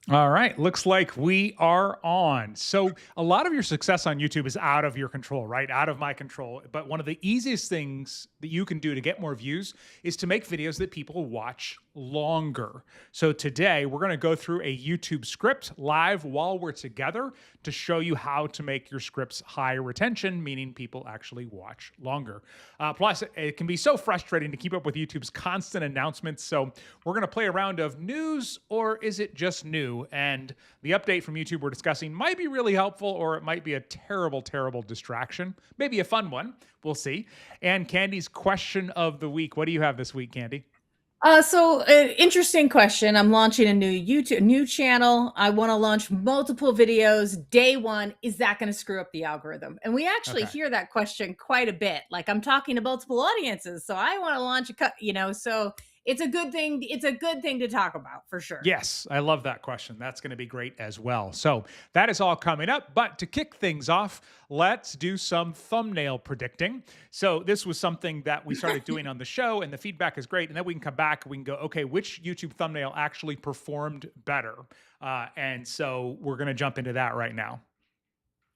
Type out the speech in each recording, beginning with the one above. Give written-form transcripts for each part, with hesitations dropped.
All right. Looks like we are on. So, a lot of your success on YouTube is out of your control, right? Out of my control. But one of the easiest things that you can do to get more views is to make videos that people watch longer. So, today we're going to go through a YouTube script live while we're together to show you how to make your scripts high retention, meaning people actually watch longer. Plus, it can be so frustrating to keep up with YouTube's constant announcements. So, we're going to play a round of news, or is it just new? And the update from YouTube we're discussing might be really helpful, or it might be a terrible, terrible distraction. Maybe a fun one. We'll see. And Candy's question of the week. What do you have this week, Candy? Interesting question. I'm launching a new channel. I want to launch multiple videos. Day one, is that going to screw up the algorithm? And we actually Okay. hear that question quite a bit. Like I'm talking to multiple audiences, so I want to launch so it's a good thing. It's a good thing to talk about for sure. Yes, I love that question. That's going to be great as well. So that is all coming up. But to kick things off, let's do some thumbnail predicting. So this was something that we started doing on the show, and the feedback is great. And then we can come back, we can go, okay, which YouTube thumbnail actually performed better? And so we're going to jump into that right now.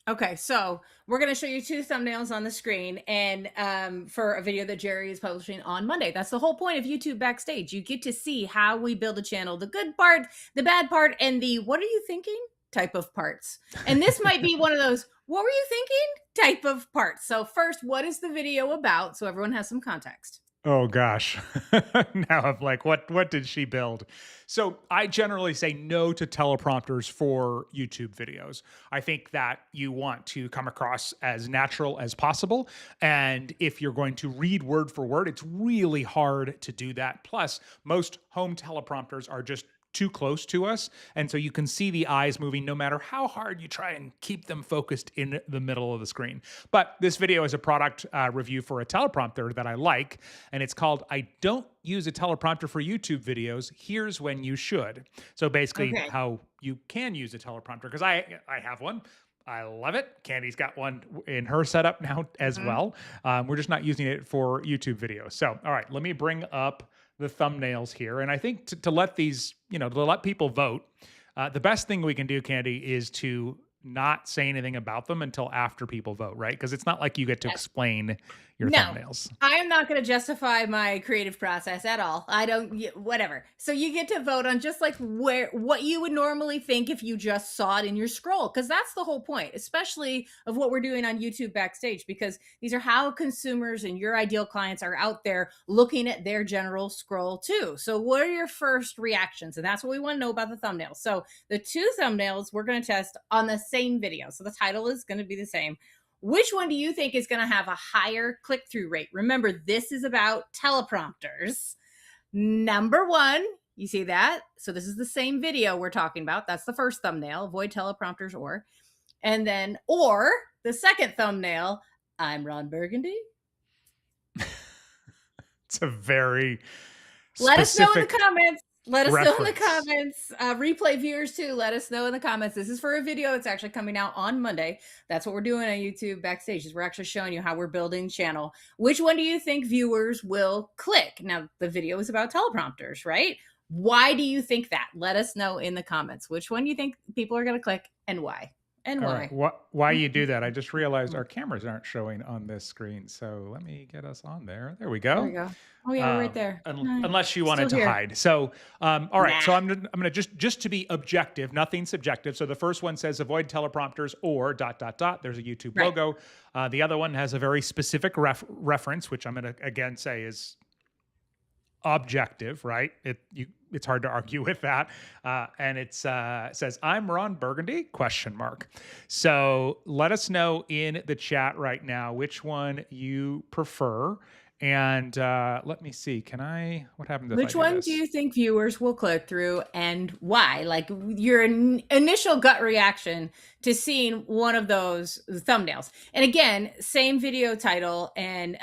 Okay, so we're going to show you two thumbnails on the screen, and for a video that Jerry is publishing on Monday. That's the whole point of YouTube Backstage. You get to see how we build a channel, the good part, the bad part, and the what are you thinking type of parts. And this might be one of those what were you thinking type of parts. So first, what is the video about? So everyone has some context. Oh gosh. Now I'm like, what did she build? So I generally say no to teleprompters for YouTube videos. I think that you want to come across as natural as possible. And if you're going to read word for word, it's really hard to do that. Plus, most home teleprompters are just too close to us. And so you can see the eyes moving no matter how hard you try and keep them focused in the middle of the screen. But this video is a product review for a teleprompter that I like, and it's called I Don't Use a Teleprompter for YouTube Videos. Here's when you should. So basically, Okay. how you can use a teleprompter, because I have one. I love it. Candy's got one in her setup now as Mhm. well. We're just not using it for YouTube videos. So, all right, let me bring up the thumbnails here. And I think to let these, to let people vote, the best thing we can do, Candy, is to not say anything about them until after people vote, right? Because it's not like you get to Yes. explain your No, thumbnails. I am not going to justify my creative process at all. I don't, whatever. So you get to vote on just like what you would normally think if you just saw it in your scroll, because that's the whole point, especially of what we're doing on YouTube Backstage, because these are how consumers and your ideal clients are out there looking at their general scroll too. So what are your first reactions? And that's what we want to know about the thumbnails. So the two thumbnails we're going to test on the same video. So the title is going to be the same. Which one do you think is going to have a higher click through rate? Remember, this is about teleprompters. Number one, you see that? So this is the same video we're talking about. That's the first thumbnail, avoid teleprompters or. And then, or the second thumbnail, I'm Ron Burgundy. It's a very Let us know in the specific comments. Let us know in the reference. comments. Replay viewers too. Let us know in the comments. This is for a video that's actually coming out on Monday. That's what we're doing on YouTube Backstage. Is we're actually showing you how we're building the channel. Which one do you think viewers will click? Now the video is about teleprompters, right? Why do you think that? Let us know in the comments. Which one do you think people are going to click and why? And All right. why? Why you do that? I just realized our cameras aren't showing on this screen. So let me get us on there. There we There we go. go. Oh yeah, we're right there. Unless you wanted Still to here. hide. So, all right. Nah. So I'm gonna just to be objective, nothing subjective. So the first one says avoid teleprompters or ... There's a YouTube Right. logo. The other one has a very specific reference, which I'm gonna again say is objective, right? It's hard to argue with that, and it says I'm Ron Burgundy ? So let us know in the chat right now which one you prefer, and let me see. What happens if I Which do one do this? you think viewers will click through and why? Like your initial gut reaction to seeing one of those thumbnails. And again, same video title. And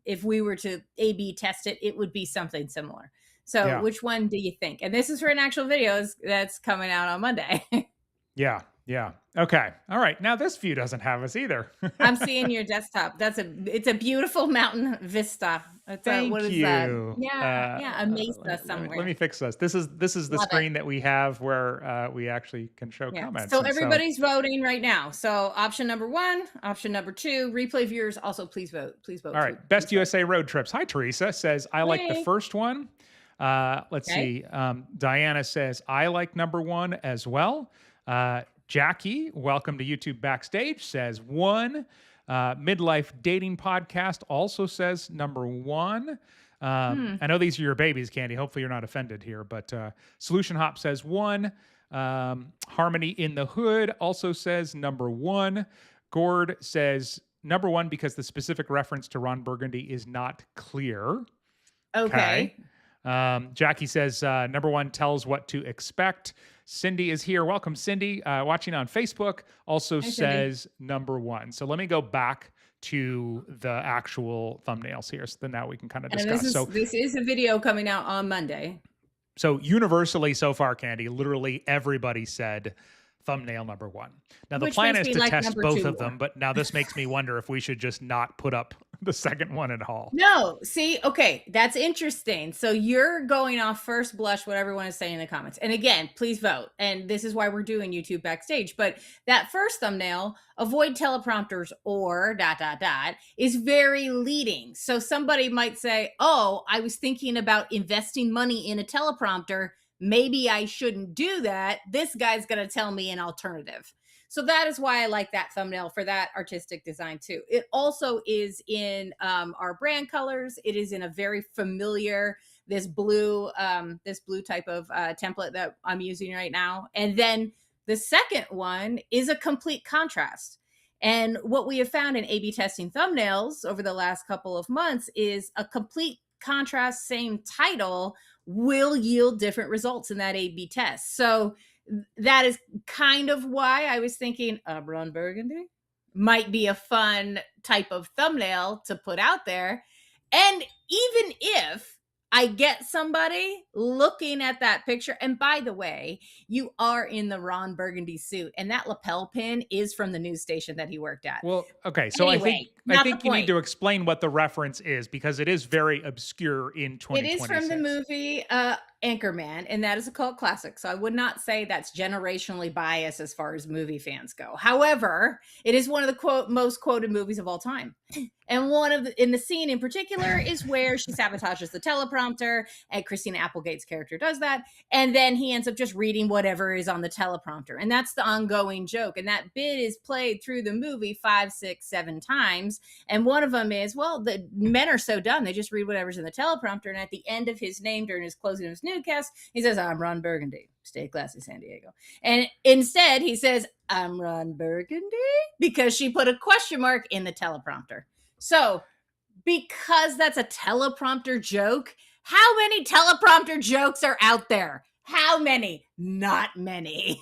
if we were to A/B test it, it would be something similar. So Yeah, which one do you think? And this is for an actual video that's coming out on Monday. yeah. Yeah. Okay. All right. Now this view doesn't have us either. I'm seeing your desktop. It's a beautiful mountain vista. It's a, what Thank is that? you. Yeah, a mesa Let me somewhere. fix this. This is the Love it. screen that we have where we actually can show Yeah. comments, So and so everybody's voting right now. So option number 1, option number 2, replay viewers also please vote. Please vote. all right. Best Please vote. USA road trips. Hi, Teresa says I like the Hey. first one. Let's Okay. see. Diana says I like number 1 as well. Jackie, welcome to YouTube Backstage, says 1. Midlife Dating Podcast also says number 1. I know these are your babies, Candy. Hopefully you're not offended here, but Solution Hop says 1. Harmony in the Hood also says number 1. Gord says number 1 because the specific reference to Ron Burgundy is not clear. Okay. Jackie says number 1 tells what to expect. Cindy is here. Welcome, Cindy. Watching on Facebook also says number 1. So let me go back to the actual thumbnails here. So then now we can kind of And discuss. this is a video coming out on Monday. So universally so far, Candy, literally everybody said thumbnail number 1. Now the Which plan makes is me to like test number both 2 of them, more. but now this makes me wonder if we should just not put up the second one at all. No, see, okay, that's interesting. So you're going off first blush what everyone is saying in the comments. And again, please vote. And this is why we're doing YouTube Backstage. But that first thumbnail, avoid teleprompters or ... is very leading. So somebody might say, oh, I was thinking about investing money in a teleprompter. Maybe I shouldn't do that. This guy's going to tell me an alternative. So that is why I like that thumbnail for that artistic design too. It also is in our brand colors. It is in a very familiar, this blue type of template that I'm using right now. And then the second one is a complete contrast. And what we have found in A/B testing thumbnails over the last couple of months is a complete contrast, same title, will yield different results in that A/B test. So that is kind of why I was thinking Ron Burgundy might be a fun type of thumbnail to put out there. And even if I get somebody looking at that picture, and by the way, you are in the Ron Burgundy suit, and that lapel pin is from the news station that he worked at. Well, okay, so Anyway, I not think the you need point. to explain what the reference is because it is very obscure in It 2026. is from the movie Anchorman, and that is a cult classic. So I would not say that's generationally biased as far as movie fans go. However, it is one of the most quoted movies of all time. And in the scene in particular is where she sabotages the teleprompter, and Christina Applegate's character does that, and then he ends up just reading whatever is on the teleprompter, and that's the ongoing joke. And that bit is played through the movie 5, 6, 7 times. And one of them is, well, the men are so dumb, they just read whatever's in the teleprompter. And at the end of his name during his closing of his newscast, he says, I'm Ron Burgundy. Stay classy, San Diego. And instead, he says, I'm Ron Burgundy, because she put a question mark in the teleprompter. So, because that's a teleprompter joke, how many teleprompter jokes are out there? How many? Not many.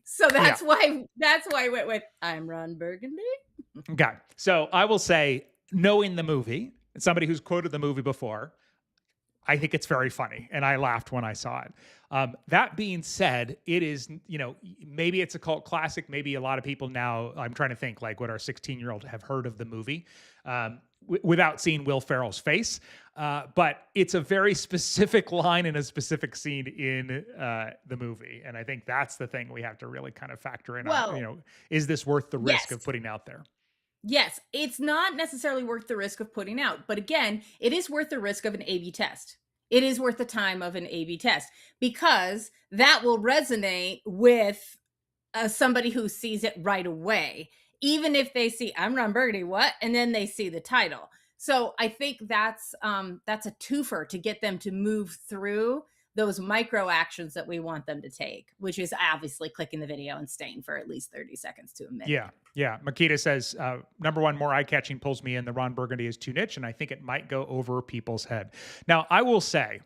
So that's why I went with I'm Ron Burgundy. Okay. So I will say, knowing the movie, somebody who's quoted the movie before, I think it's very funny, and I laughed when I saw it. That being said, it is, maybe it's a cult classic. Maybe a lot of people now, I'm trying to think like what our 16-year-old have heard of the movie without seeing Will Ferrell's face. But it's a very specific line in a specific scene in the movie. And I think that's the thing we have to really kind of factor in. On, is this worth the risk of putting out there? Yes, it's not necessarily worth the risk of putting out. But again, it is worth the risk of an A/B test. It is worth the time of an A/B test because that will resonate with somebody who sees it right away, even if they see I'm Ron Burgundy, what? And then they see the title. So I think that's a twofer to get them to move through those micro actions that we want them to take, which is obviously clicking the video and staying for at least 30 seconds to a minute. Yeah. Makita says, number one, more eye-catching pulls me in. The Ron Burgundy is too niche, and I think it might go over people's head. Now, I will say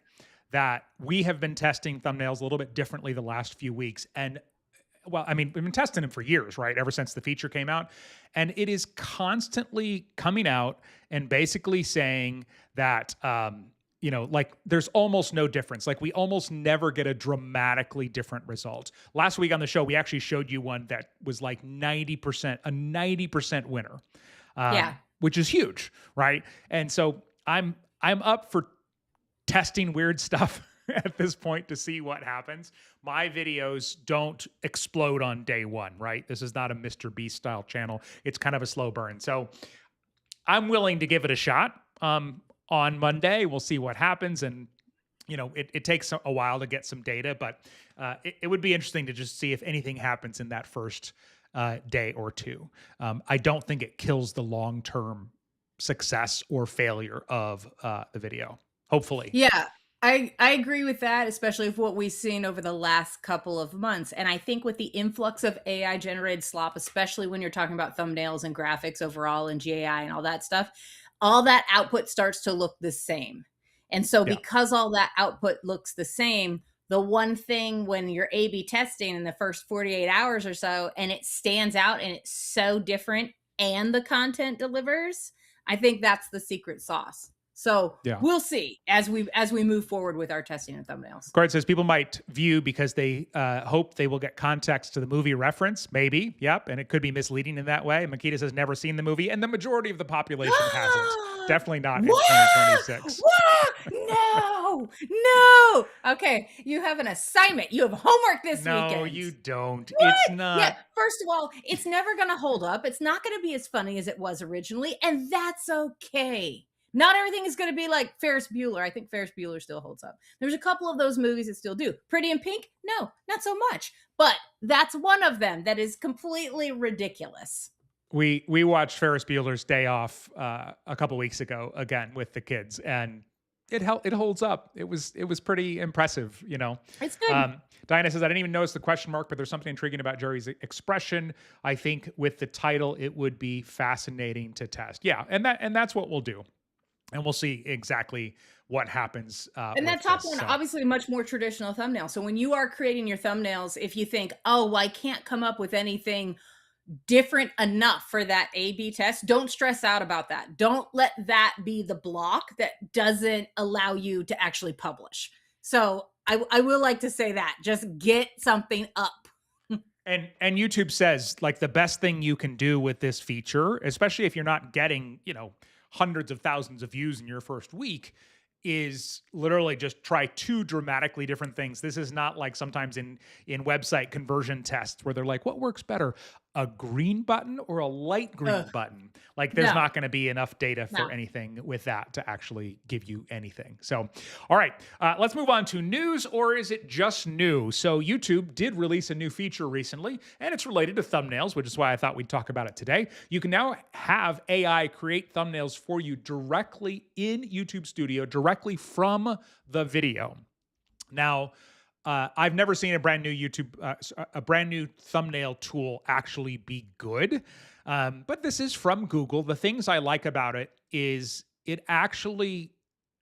that we have been testing thumbnails a little bit differently the last few weeks. And well, I mean, we've been testing them for years, right? Ever since the feature came out. And it is constantly coming out and basically saying that like there's almost no difference. Like we almost never get a dramatically different result. Last week on the show, we actually showed you one that was like 90%, a 90% winner, Yeah. which is huge, right? And so I'm up for testing weird stuff at this point to see what happens. My videos don't explode on day one, right? This is not a Mr. Beast style channel. It's kind of a slow burn. So I'm willing to give it a shot. On Monday, we'll see what happens. And, it takes a while to get some data, but it would be interesting to just see if anything happens in that first day or two. I don't think it kills the long-term success or failure of the video. Hopefully. Yeah, I agree with that, especially with what we've seen over the last couple of months. And I think with the influx of AI generated slop, especially when you're talking about thumbnails and graphics overall and GAI and all that stuff, all that output starts to look the same. And so Yeah. because all that output looks the same, the one thing when you're A/B testing in the first 48 hours or so, and it stands out and it's so different and the content delivers, I think that's the secret sauce. So Yeah. we'll see as we move forward with our testing of thumbnails. Gord says people might view because they hope they will get context to the movie reference. Maybe. Yep. And it could be misleading in that way. Makita says never seen the movie. And the majority of the population hasn't. Definitely not in 2026. No. Okay. You have an assignment. You have homework this weekend. No, you don't. What? It's not. Yeah. First of all, it's never going to hold up. It's not going to be as funny as it was originally. And that's okay. Not everything is going to be like Ferris Bueller. I think Ferris Bueller still holds up. There's a couple of those movies that still do. Pretty in Pink? No, not so much. But that's one of them that is completely ridiculous. We watched Ferris Bueller's Day Off a couple weeks ago again with the kids, and it holds up. It was pretty impressive, It's good. Diana says, I didn't even notice the question mark, but there's something intriguing about Jerry's expression. I think with the title, it would be fascinating to test. Yeah, and that's what we'll do. And we'll see exactly what happens. And that top one, obviously a much more traditional thumbnail. So when you are creating your thumbnails, if you think, oh, well, I can't come up with anything different enough for that A/B test, don't stress out about that. Don't let that be the block that doesn't allow you to actually publish. So I will like to say that. Just get something up. And YouTube says, like, the best thing you can do with this feature, especially if you're not getting, hundreds of thousands of views in your first week, is literally just try two dramatically different things. This is not like sometimes in website conversion tests where they're like, what works better, a green button or a light green button? Like there's not going to be enough data for anything with that to actually give you anything. So, all right, let's move on to news, or is it just new? So YouTube did release a new feature recently, and it's related to thumbnails, which is why I thought we'd talk about it today. You can now have AI create thumbnails for you directly in YouTube Studio, directly from the video. Now, I've never seen a brand new a brand new thumbnail tool actually be good. But this is from Google. The things I like about it is it actually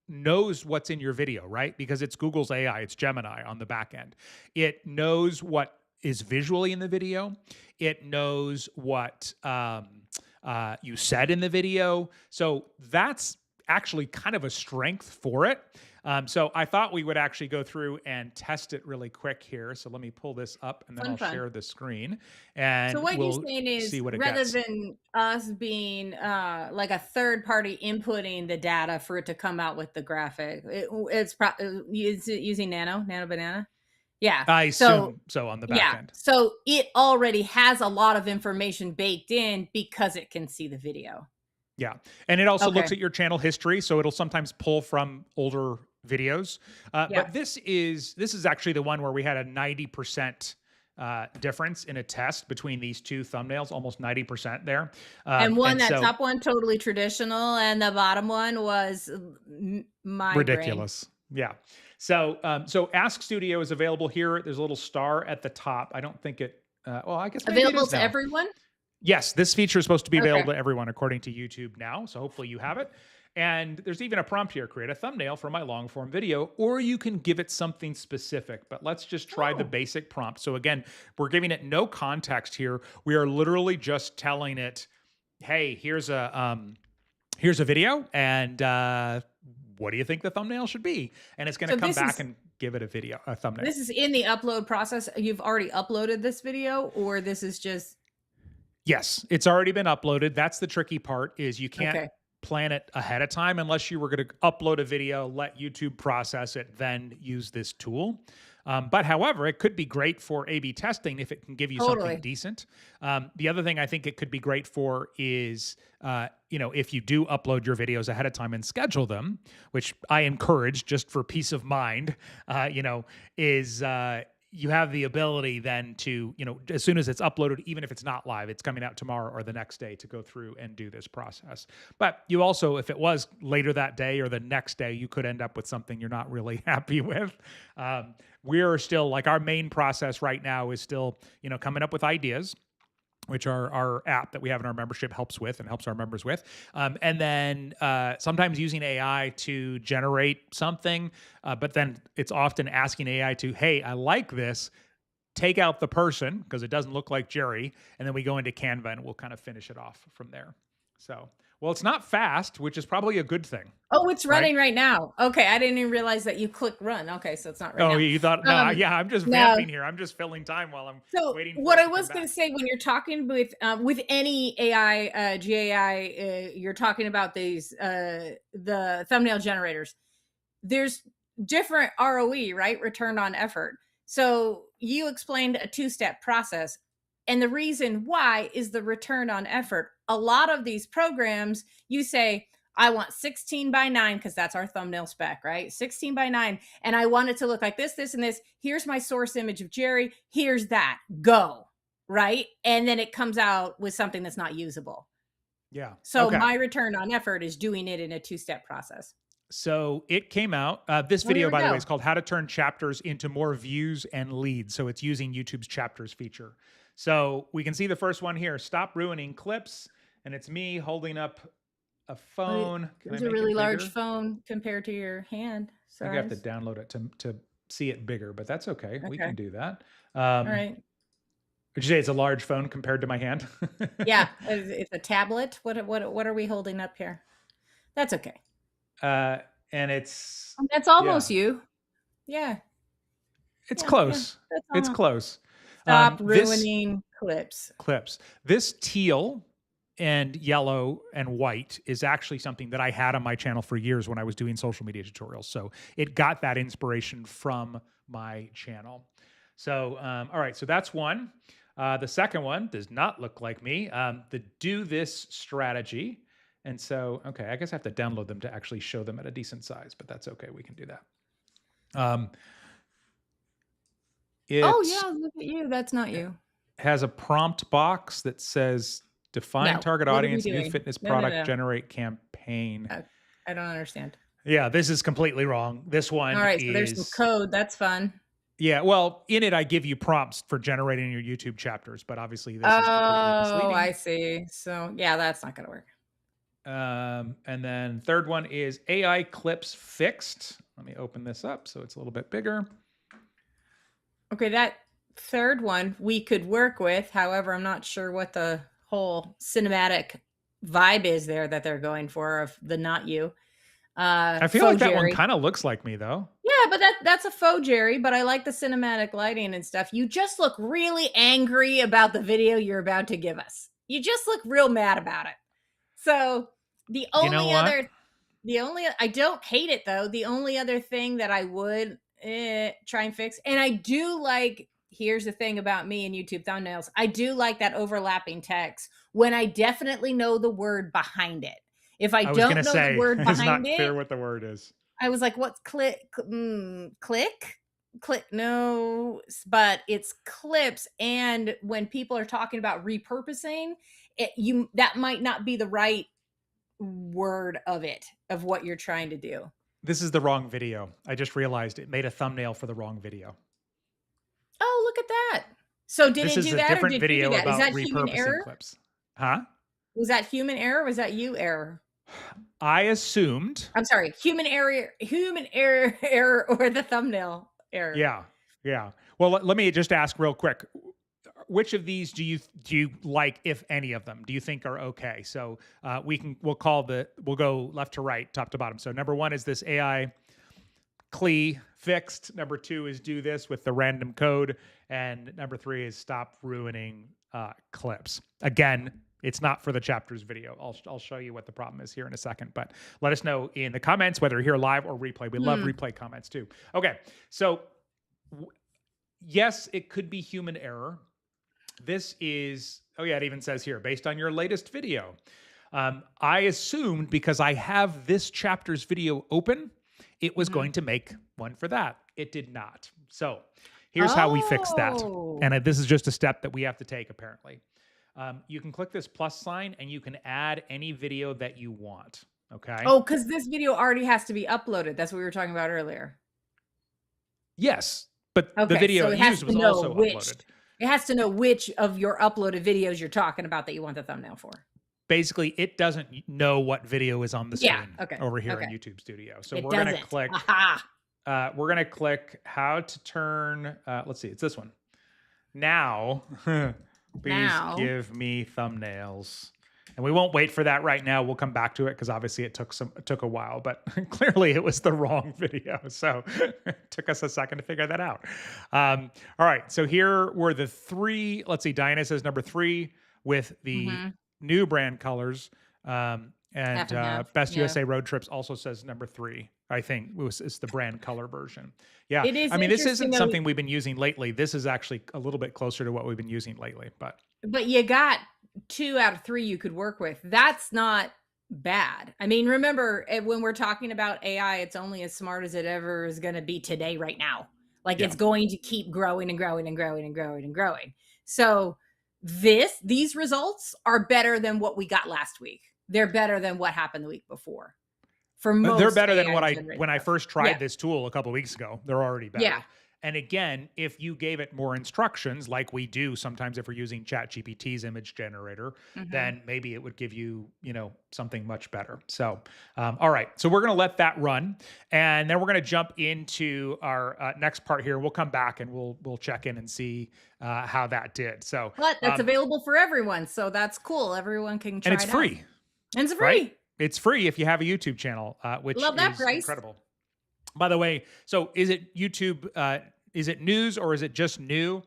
knows what's in your video, right? Because it's Google's AI, it's Gemini on the back end. It knows what is visually in the video. It knows what you said in the video. So that's actually kind of a strength for it. So I thought we would actually go through and test it really quick here. So let me pull this up and then I'll share the screen. And so what you're saying is, rather than us being like a third party inputting the data for it to come out with the graphic, it's using Nano Banana. Yeah. I assume so on the back end. So it already has a lot of information baked in because it can see the video. Yeah. And it also looks at your channel history. So it'll sometimes pull from older videos. But this is actually the one where we had a 90% difference in a test between these two thumbnails, almost 90% there. And top one, totally traditional. And the bottom one was ridiculous. Yeah. So, Ask Studio is available here. There's a little star at the top. I don't think it, I guess available to everyone. Yes, this feature is supposed to be available to everyone according to YouTube now, so hopefully you have it. And there's even a prompt here, create a thumbnail for my long form video, or you can give it something specific, but let's just try the basic prompt. So again, we're giving it no context here. We are literally just telling it, hey, here's a video, and what do you think the thumbnail should be? And it's going to So come this back is and give it a thumbnail. this is in the upload process. You've already uploaded this video, or this is just Yes, it's already been uploaded. That's the tricky part, is you can't okay. plan it ahead of time unless you were going to upload a video, let YouTube process it, then use this tool. But however, it could be great for A/B testing if it can give you something Totally. decent. The other thing I think it could be great for is, if you do upload your videos ahead of time and schedule them, which I encourage just for peace of mind, is you have the ability then to, as soon as it's uploaded, even if it's not live, it's coming out tomorrow or the next day, to go through and do this process. But you also, if it was later that day or the next day, you could end up with something you're not really happy with. We're still, like, our main process right now is still, coming up with ideas, which our app that we have in our membership helps with and helps our members with. And then sometimes using AI to generate something, but then it's often asking AI to, hey, I like this, take out the person because it doesn't look like Jerry. And then we go into Canva and we'll kind of finish it off from there. So, well, it's not fast, which is probably a good thing. Oh, it's running right now. Okay, I didn't even realize that you click run. Okay, so it's not right now. Oh, you thought, no, yeah, I'm just vamping here. I'm just filling time while I'm waiting for what it I to was come going back. to say, when you're talking with any AI, GAI, you're talking about these the thumbnail generators. There's different ROE, right? Return on effort. So you explained a two-step process. And the reason why is the return on effort. A lot of these programs, you say, I want 16 by 9 because that's our thumbnail spec, right? 16 by 9. And I want it to look like this, this, and this. Here's my source image of Jerry. Here's that. Go. Right. And then it comes out with something that's not usable. Yeah. So Okay. my return on effort is doing it in a two-step process. So it came out. This Well, here video, we by the go. way, is called How to Turn Chapters into More Views and Leads. So it's using YouTube's chapters feature. So we can see the first one here, stop ruining clips. And it's me holding up a phone. It's a really large phone compared to your hand. I think I have to download it to see it bigger, but that's okay. We can do that. All right. Would you say it's a large phone compared to my hand? Yeah, it's a tablet. What are we holding up here? That's okay. And it's that's almost you. Yeah. It's close. Yeah, it's close. Stop ruining clips. This teal and yellow and white is actually something that I had on my channel for years when I was doing social media tutorials. So it got that inspiration from my channel. So, all right, so that's one. The second one does not look like me. The do this strategy. And so, okay, I guess I have to download them to actually show them at a decent size, but that's okay. We can do that. Oh yeah, look at you. That's not you. Has a prompt box that says define target audience, new fitness product, generate campaign. I don't understand. Yeah, this is completely wrong. This one. All right, so there's some code. That's fun. Yeah, well, in it, I give you prompts for generating your YouTube chapters, but obviously this is completely misleading. Oh, I see. So yeah, that's not going to work. And then third one is AI clips fixed. Let me open this up so it's a little bit bigger. Okay, that third one we could work with. However, I'm not sure what the whole cinematic vibe is there that they're going for of the not you. I feel like that one kind of looks like me though. Yeah, but that's a faux Jerry, but I like the cinematic lighting and stuff. You just look really angry about the video you're about to give us. You just look real mad about it. So the only I don't hate it though. The only other thing that I would try and fix, and I do like, here's the thing about me and YouTube thumbnails. I do like that overlapping text when I definitely know the word behind it. If I don't know the word behind it, it's not clear what the word is. I was like, what's click? No, but it's clips. And when people are talking about repurposing it, that might not be the right word of what you're trying to do. This is the wrong video. I just realized it made a thumbnail for the wrong video. Oh, look at that. So did it do that? This is a different video about repurposing clips. Huh? Was that human error? Or was that you error? I assumed. I'm sorry, human error, or the thumbnail error. Yeah. Well, let me just ask real quick. which of these do you like, if any of them, do you think are okay? So we'll go left to right, top to bottom. So number 1 is this AI CLE fixed. Number 2 is do this with the random code. And number 3 is stop ruining clips. Again, it's not for the chapters video. I'll show you what the problem is here in a second, but let us know in the comments, whether you're here live or replay. We love replay comments too. Okay. So yes, it could be human error. This is, oh yeah, it even says here, based on your latest video. I assumed because I have this chapter's video open, it was going to make one for that. It did not. So here's how we fix that. And this is just a step that we have to take, apparently. You can click this plus sign and you can add any video that you want. Okay. Oh, because this video already has to be uploaded. That's what we were talking about earlier. Yes, but the video it used was also uploaded. It has to know which of your uploaded videos you're talking about that you want the thumbnail for. Basically, it doesn't know what video is on the screen over here in YouTube Studio. So we're going to click. We're going to click how to turn. Let's see. It's this one. Now, please give me thumbnails. And we won't wait for that right now. We'll come back to it because obviously it took a while, but clearly it was the wrong video. So it took us a second to figure that out. All right. So here were the 3. Let's see. Diana says number 3 with the new brand colors. And Best USA Road Trips also says number 3. I think it's the brand color version. Yeah. It is. I mean, this isn't something we've been using lately. This is actually a little bit closer to what we've been using lately, but you got 2 out of 3 you could work with. That's not bad. I mean, remember when we're talking about AI, it's only as smart as it ever is going to be today, right now. Like it's going to keep growing and growing and growing and growing and growing. So these results are better than what we got last week. They're better than what happened the week before. They're better than when I first tried this tool a couple of weeks ago. They're already better. Yeah. And again, if you gave it more instructions, like we do sometimes if we're using ChatGPT's image generator, then maybe it would give you, something much better. So, all right. So we're going to let that run. And then we're going to jump into our next part here. We'll come back and we'll check in and see how that did. So, but that's available for everyone. So that's cool. Everyone can try it out. And it's free. And it's free. Right? It's free if you have a YouTube channel, which Love that is price. Incredible. By the way, so is it YouTube, is it news or is it just new?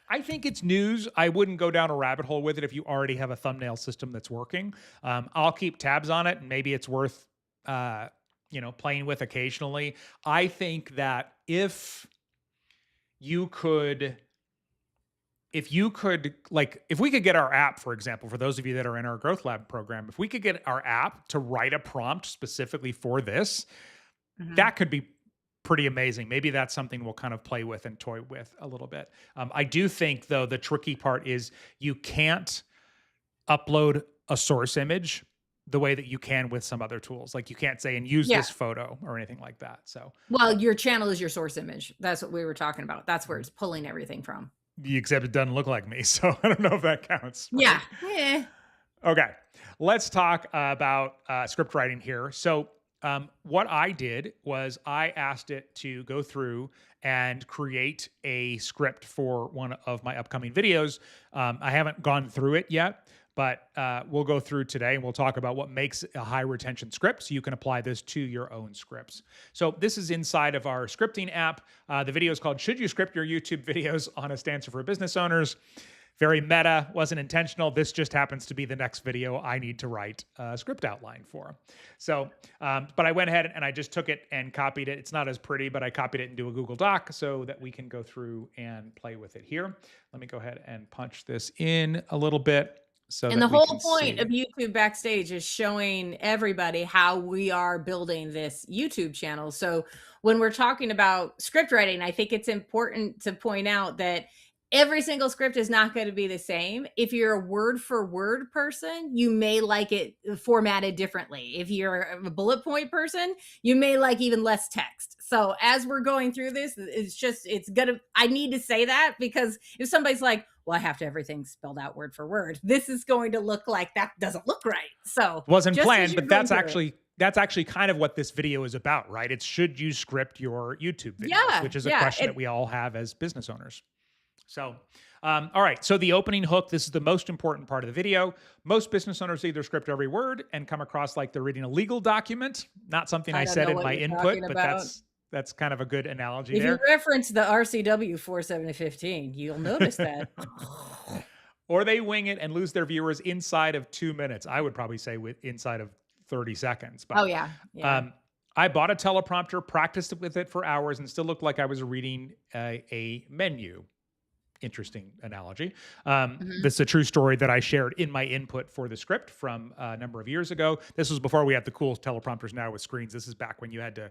I think it's news. I wouldn't go down a rabbit hole with it if you already have a thumbnail system that's working. I'll keep tabs on it and maybe it's worth, playing with occasionally. I think that if we could get our app, for example, for those of you that are in our Growth Lab program, if we could get our app to write a prompt specifically for this, that could be pretty amazing. Maybe that's something we'll kind of play with and toy with a little bit. I do think, though, the tricky part is you can't upload a source image the way that you can with some other tools. Like you can't say and use this photo or anything like that. So, well, your channel is your source image. That's what we were talking about. That's where it's pulling everything from. Except it doesn't look like me, so I don't know if that counts. Right? Yeah. Okay, let's talk about script writing here. So what I did was I asked it to go through and create a script for one of my upcoming videos. I haven't gone through it yet, but we'll go through today and we'll talk about what makes a high retention script so you can apply this to your own scripts. So this is inside of our scripting app. The video is called Should You Script Your YouTube Videos? Honest Answer for Business Owners. Very meta, wasn't intentional. This just happens to be the next video I need to write a script outline for. So, but I went ahead and I just took it and copied it. It's not as pretty, but I copied it into a Google Doc so that we can go through and play with it here. Let me go ahead and punch this in a little bit. And the whole point of YouTube Backstage is showing everybody how we are building this YouTube channel. So when we're talking about script writing, I think it's important to point out that every single script is not going to be the same. If you're a word for word person, you may like it formatted differently. If you're a bullet point person, you may like even less text. So as we're going through this, I need to say that because if somebody's like, well, I have to everything spelled out word for word, this is going to look like that doesn't look right. So wasn't planned, but that's actually kind of what this video is about, right? It's should you script your YouTube videos, which is a question that we all have as business owners. So, all right. So the opening hook, this is the most important part of the video. Most business owners either script every word and come across like they're reading a legal document. Not something I I don't said know in what my you're input, talking but about. that's kind of a good analogy If you there. reference the RCW 47015, you'll notice that. Or they wing it and lose their viewers inside of 2 minutes. I would probably say inside of 30 seconds. Oh, But yeah. Yeah. I bought a teleprompter, practiced with it for hours, and still looked like I was reading a menu. Interesting analogy. Mhm. This is a true story that I shared in my input for the script from a number of years ago. This was before we had the cool teleprompters now with screens. This is back when you had to,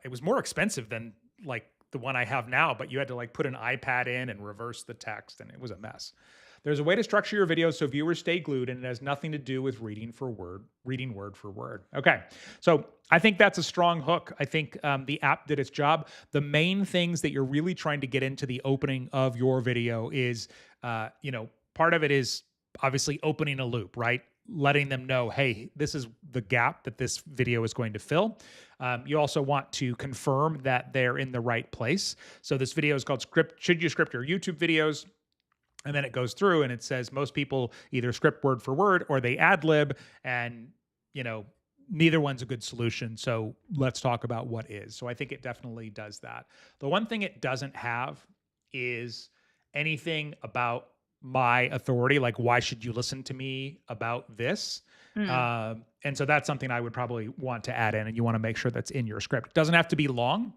it was more expensive than like the one I have now, but you had to like put an iPad in and reverse the text, and it was a mess. There's a way to structure your videos so viewers stay glued, and it has nothing to do with reading word for word. Okay, so I think that's a strong hook. I think the app did its job. The main things that you're really trying to get into the opening of your video is, part of it is obviously opening a loop, right? Letting them know, hey, this is the gap that this video is going to fill. You also want to confirm that they're in the right place. So this video is called Should You Script Your YouTube Videos? And then it goes through and it says most people either script word for word or they ad lib, and neither one's a good solution. So let's talk about what is. So I think it definitely does that. The one thing it doesn't have is anything about my authority, like why should you listen to me about this? Mm. And so that's something I would probably want to add in, and you want to make sure that's in your script. It doesn't have to be long.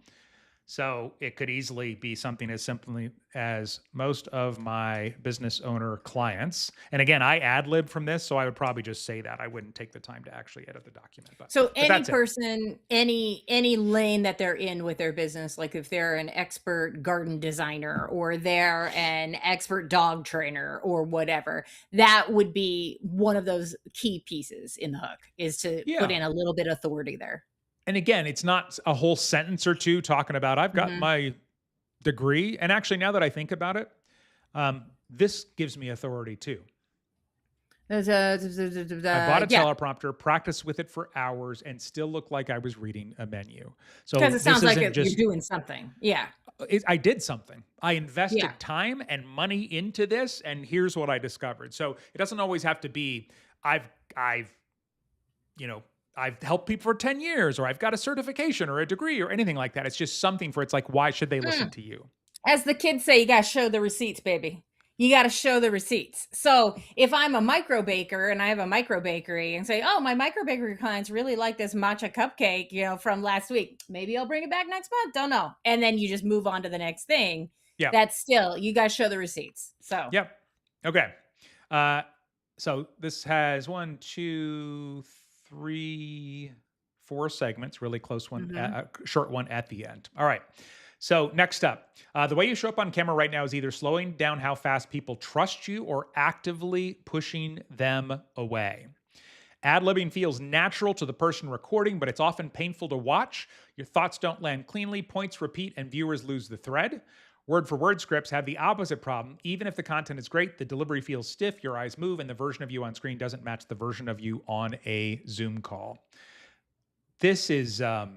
So it could easily be something as simply as most of my business owner clients. And again, I ad lib from this, so I would probably just say that. I wouldn't take the time to actually edit the document. So But any that's it. person, any lane that they're in with their business, like if they're an expert garden designer or they're an expert dog trainer or whatever, that would be one of those key pieces in the hook, is to put in a little bit of authority there. And again, it's not a whole sentence or two talking about I've got my degree. And actually, now that I think about it, this gives me authority too. I bought a teleprompter, practiced with it for hours, and still looked like I was reading a menu. So because it sounds like you're doing something. Yeah. I did something. I invested time and money into this, and here's what I discovered. So it doesn't always have to be I've helped people for 10 years, or I've got a certification or a degree or anything like that. It's just something for, it's like, why should they listen to you? As the kids say, you got to show the receipts, baby. You got to show the receipts. So if I'm a micro baker and I have a micro bakery and say, oh, my micro bakery clients really like this matcha cupcake, from last week, maybe I'll bring it back next month. Don't know. And then you just move on to the next thing. Yeah. That's still, you got to show the receipts. So, yep. Okay. So this has 1, 2, 3, 4 segments, really close one, short one at the end. All right. So next up, the way you show up on camera right now is either slowing down how fast people trust you or actively pushing them away. Ad-libbing feels natural to the person recording, but it's often painful to watch. Your thoughts don't land cleanly, points repeat, and viewers lose the thread. Word-for-word scripts have the opposite problem. Even if the content is great, the delivery feels stiff, your eyes move, and the version of you on screen doesn't match the version of you on a Zoom call. This is, the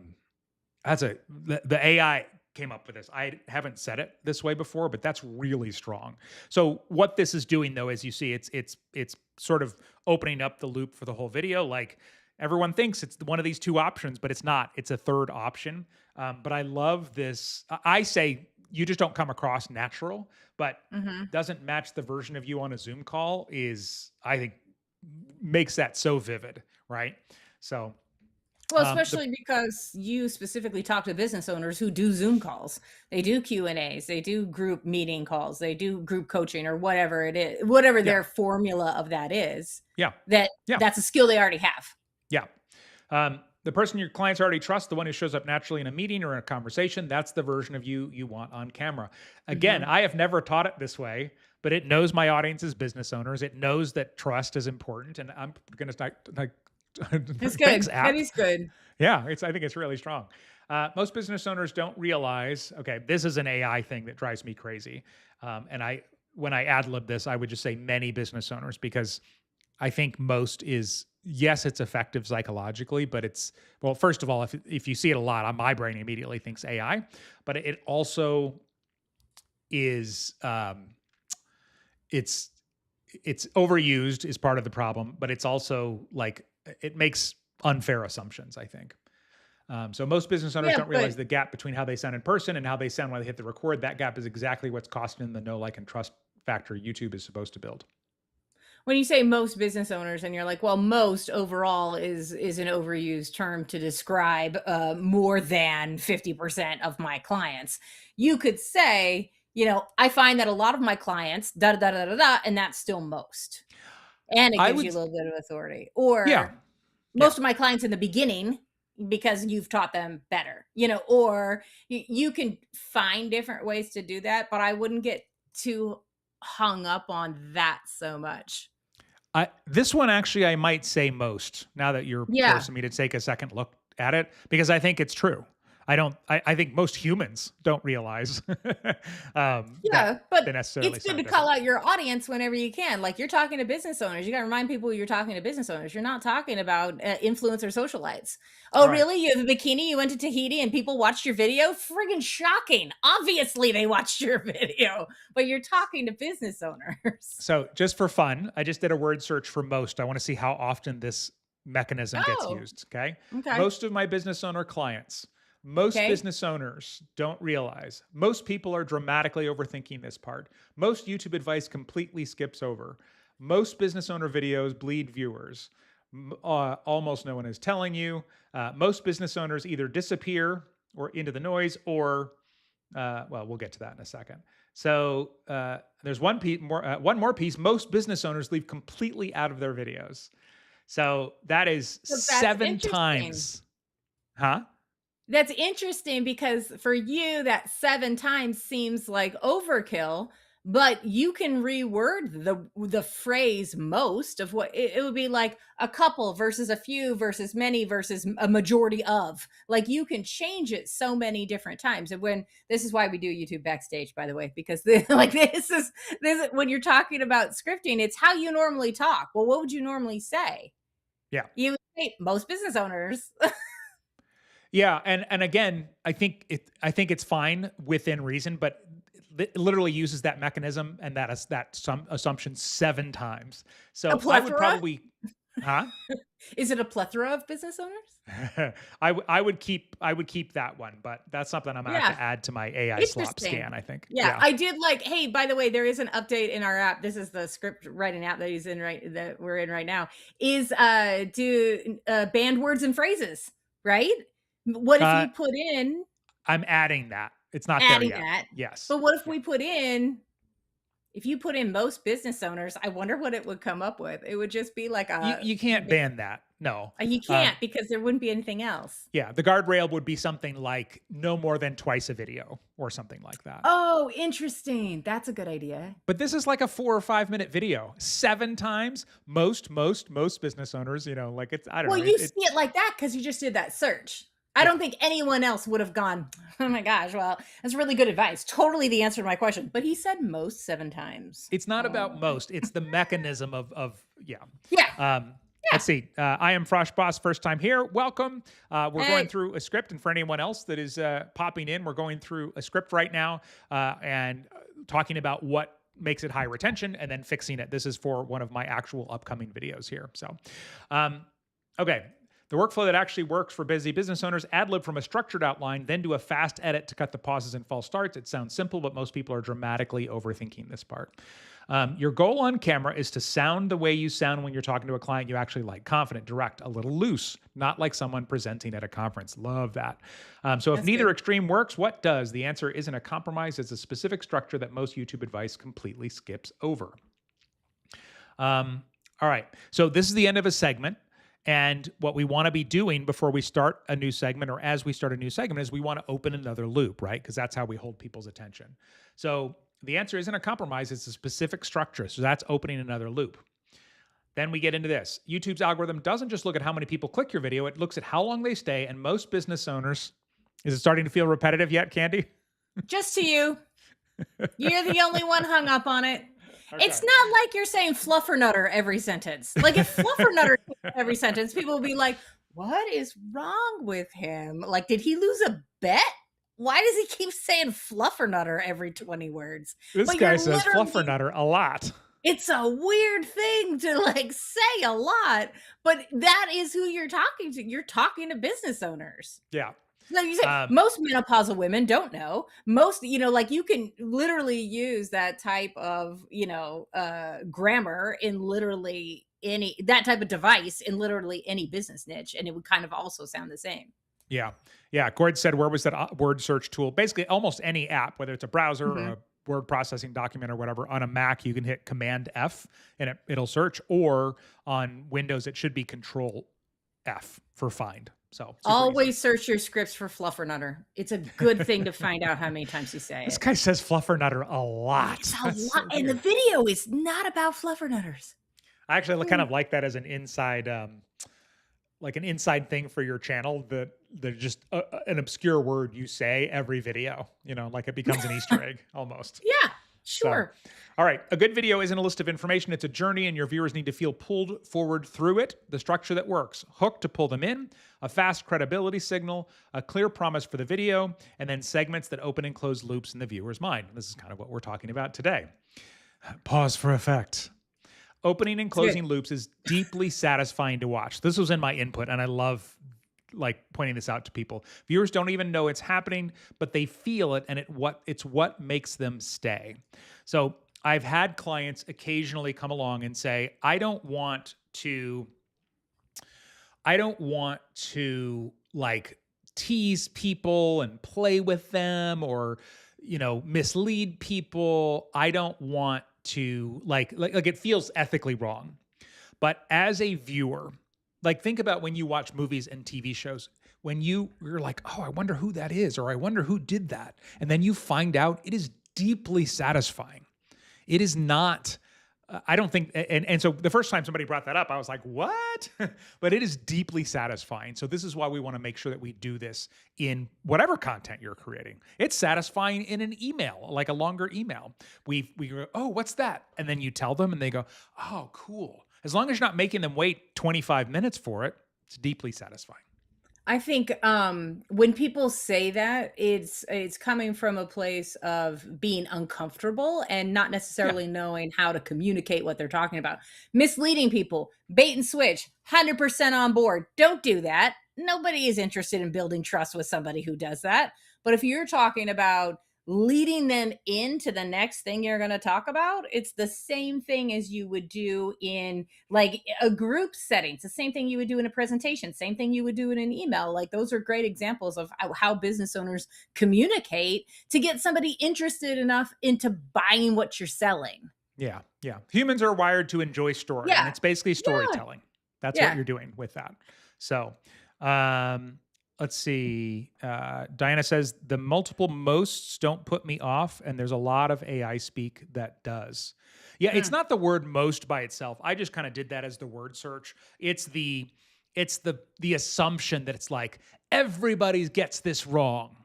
AI came up with this. I haven't said it this way before, but that's really strong. So what this is doing, though, as you see, it's sort of opening up the loop for the whole video. Like, everyone thinks it's one of these two options, but it's not. It's a third option. But I love this. I say you just don't come across natural, but doesn't match the version of you on a Zoom call is, I think, makes that so vivid, right? So, well, especially because you specifically talk to business owners who do Zoom calls. They do Q&As, they do group meeting calls, they do group coaching, or whatever it is, whatever their formula of that is. Yeah. That's a skill they already have. Yeah. The person your clients already trust, the one who shows up naturally in a meeting or in a conversation, that's the version of you want on camera. Again, I have never taught it this way, but it knows my audience is business owners. It knows that trust is important, and I'm going to start like, it's good. Thanks, app. That is good. Yeah, I think it's really strong. Most business owners don't realize, okay, this is an AI thing that drives me crazy. And when I ad-lib this, I would just say many business owners, because I think most is, yes, it's effective psychologically, but it's, well, first of all, if you see it a lot, my brain immediately thinks AI, but it also is it's overused is part of the problem, but it's also like it makes unfair assumptions, I think. So most business owners Yeah, don't but realize the gap between how they sound in person and how they sound when they hit the record. That gap is exactly what's costing them the know, like, and trust factor YouTube is supposed to build. when you say most business owners and you're like, well, most overall is an overused term to describe more than 50% of my clients, you could say, I find that a lot of my clients da da da da da, and that's still most, and it I gives would, you a little bit of authority. yeah, Or yeah. most of my clients in the beginning because you've taught them better, or you can find different ways to do that, but I wouldn't get too hung up on that so much. This one actually, I might say most now that you're Yeah. forcing me to take a second look at it because I think it's true. I think most humans don't realize that Yeah, but they necessarily it's good sound to call different. out your audience whenever you can. Like, you're talking to business owners. You got to remind people you're talking to business owners. You're not talking about influencer socialites. Oh, All right. really? You have a bikini, you went to Tahiti and people watched your video? Friggin' shocking. Obviously, they watched your video, but you're talking to business owners. So just for fun, I just did a word search for most. I want to see how often this mechanism gets Oh, used. Okay. okay. Most of my business owner clients, most Okay. business owners don't realize. Most people are dramatically overthinking this part. Most YouTube advice completely skips over. Most business owner videos bleed viewers. Almost no one is telling you. Most business owners either disappear or into the noise, or well, we'll get to that in a second. So there's one more piece. Most business owners leave completely out of their videos. So that is So that's 7 interesting. times, huh? That's interesting because for you, that 7 times seems like overkill, but you can reword the phrase most of what it would be like a couple versus a few versus many versus a majority of. Like, you can change it so many different times. And when this is why we do YouTube Backstage, by the way, because like this is when you're talking about scripting, it's how you normally talk. Well, what would you normally say? Yeah. You would say most business owners. Yeah, and again, I think it's fine within reason, but it literally uses that mechanism and that some assumption 7 times. A So I would plethora? probably, huh? Is it a plethora of business owners? I would keep that one, but that's something I'm gonna have Yeah, to add to my AI slop interesting. scan, I think. Yeah, Yeah. I did like, hey, by the way, there is an update in our app. This is the script writing app that we're in right now. Is do banned words and phrases, right? What if Uh, you put in I'm adding that. It's not there adding yet. that? Yes. But what if Yeah. we put in if you put in most business owners, I wonder what it would come up with. It would just be like You can't ban that. No. you Um, can't because there wouldn't be anything else. yeah, the guardrail would be something like no more than twice a video or something like that. Oh, interesting. That's a good idea. But this is like a 4 or 5 minute video. 7 times. Most business owners, like it's, I don't Well, know. you see it like that because you just did that search. I Yeah. don't think anyone else would have gone, oh my gosh, well, that's really good advice. Totally the answer to my question. But he said most 7 times. It's not about Oh. most. It's the mechanism yeah. Yeah. Um, Yeah. let's see. I am Frosh Boss, first time here. Welcome. We're going Hey. through a script, and for anyone else that is popping in, we're going through a script right now and talking about what makes it high retention and then fixing it. This is for one of my actual upcoming videos here. So, okay. The workflow that actually works for busy business owners: ad-lib from a structured outline, then do a fast edit to cut the pauses and false starts. It sounds simple, but most people are dramatically overthinking this part. Your goal on camera is to sound the way you sound when you're talking to a client you actually like: confident, direct, a little loose, not like someone presenting at a conference. Love that. So if That's neither good. extreme works, what does? The answer isn't a compromise. It's a specific structure that most YouTube advice completely skips over. All right. So this is the end of a segment. And what we want to be doing before we start a new segment, or as we start a new segment, is we want to open another loop, right? Because that's how we hold people's attention. So the answer isn't a compromise, it's a specific structure. So that's opening another loop. Then we get into this. YouTube's algorithm doesn't just look at how many people click your video, it looks at how long they stay. And most business owners, is it starting to feel repetitive yet, Candy? Just to you. You're the only one hung up on it. Okay. It's not like you're saying fluffernutter every sentence. Like, if fluffernutter every sentence, people will be like, what is wrong with him? Like, did he lose a bet? why does he keep saying fluffernutter every 20 words? This But guy you're says literally fluffernutter a lot. it's a weird thing to like say a lot, but that is who you're talking to. You're talking to business owners. Yeah. Like you said, Um, most menopausal women don't know. Most, like you can literally use that type of, grammar in literally any that type of device in literally any business niche, and it would kind of also sound the same. yeah. Yeah. Gord said, where was that word search tool? Basically, almost any app, whether it's a browser or Mhm. a word processing document or whatever, on a Mac, you can hit Command F and it'll search, or on Windows, it should be Control F for find. So super easy. Always search your scripts for fluffernutter. It's a good thing to find out how many times you say This it. guy says fluffernutter a lot. It's a That's lot, so and the weird. video is not about fluffernutters. I actually kind of like that as an inside, like an inside thing for your channel, that just an obscure word you say every video, like it becomes an Easter egg almost. Yeah, So, sure. all right. A good video isn't a list of information. It's a journey, and your viewers need to feel pulled forward through it. The structure that works: hook to pull them in, a fast credibility signal, a clear promise for the video, and then segments that open and close loops in the viewer's mind. This is kind of what we're talking about today. Pause for effect. Opening and It's good. closing loops is deeply satisfying to watch. This was in my input, and I love like pointing this out to people. Viewers don't even know it's happening, but they feel it, and it's what makes them stay. So I've had clients occasionally come along and say, I don't want to like tease people and play with them, or mislead people. I don't want to like it feels ethically wrong. But as a viewer, like think about when you watch movies and TV shows, when you're like, "Oh, I wonder who that is," or "I wonder who did that." And then you find out, it is deeply satisfying. It is not I don't think, and so the first time somebody brought that up, I was like, "What?" But it is deeply satisfying. So this is why we want to make sure that we do this in whatever content you're creating. It's satisfying in an email, like a longer email. We go, "Oh, what's that?" And then you tell them, and they go, "Oh, cool." As long as you're not making them wait 25 minutes for it, it's deeply satisfying. I think when people say that, it's coming from a place of being uncomfortable and not Yeah. necessarily knowing how to communicate what they're talking about. Misleading people, bait and switch, 100% on board. Don't do that. Nobody is interested in building trust with somebody who does that. But if you're talking about leading them into the next thing you're going to talk about, it's the same thing as you would do in like a group setting. It's the same thing you would do in a presentation, same thing you would do in an email. Like those are great examples of how business owners communicate to get somebody interested enough into buying what you're selling. Yeah. Yeah. Humans are wired to enjoy story, and Yeah. it's basically Yeah. storytelling. That's what Yeah. you're doing with that. So, um, let's see. Diana says the multiple mosts don't put me off, and there's a lot of AI speak that does. Yeah, it's Mm. not the word most by itself. I just kind of did that as the word search. It's the assumption that it's like everybody gets this wrong.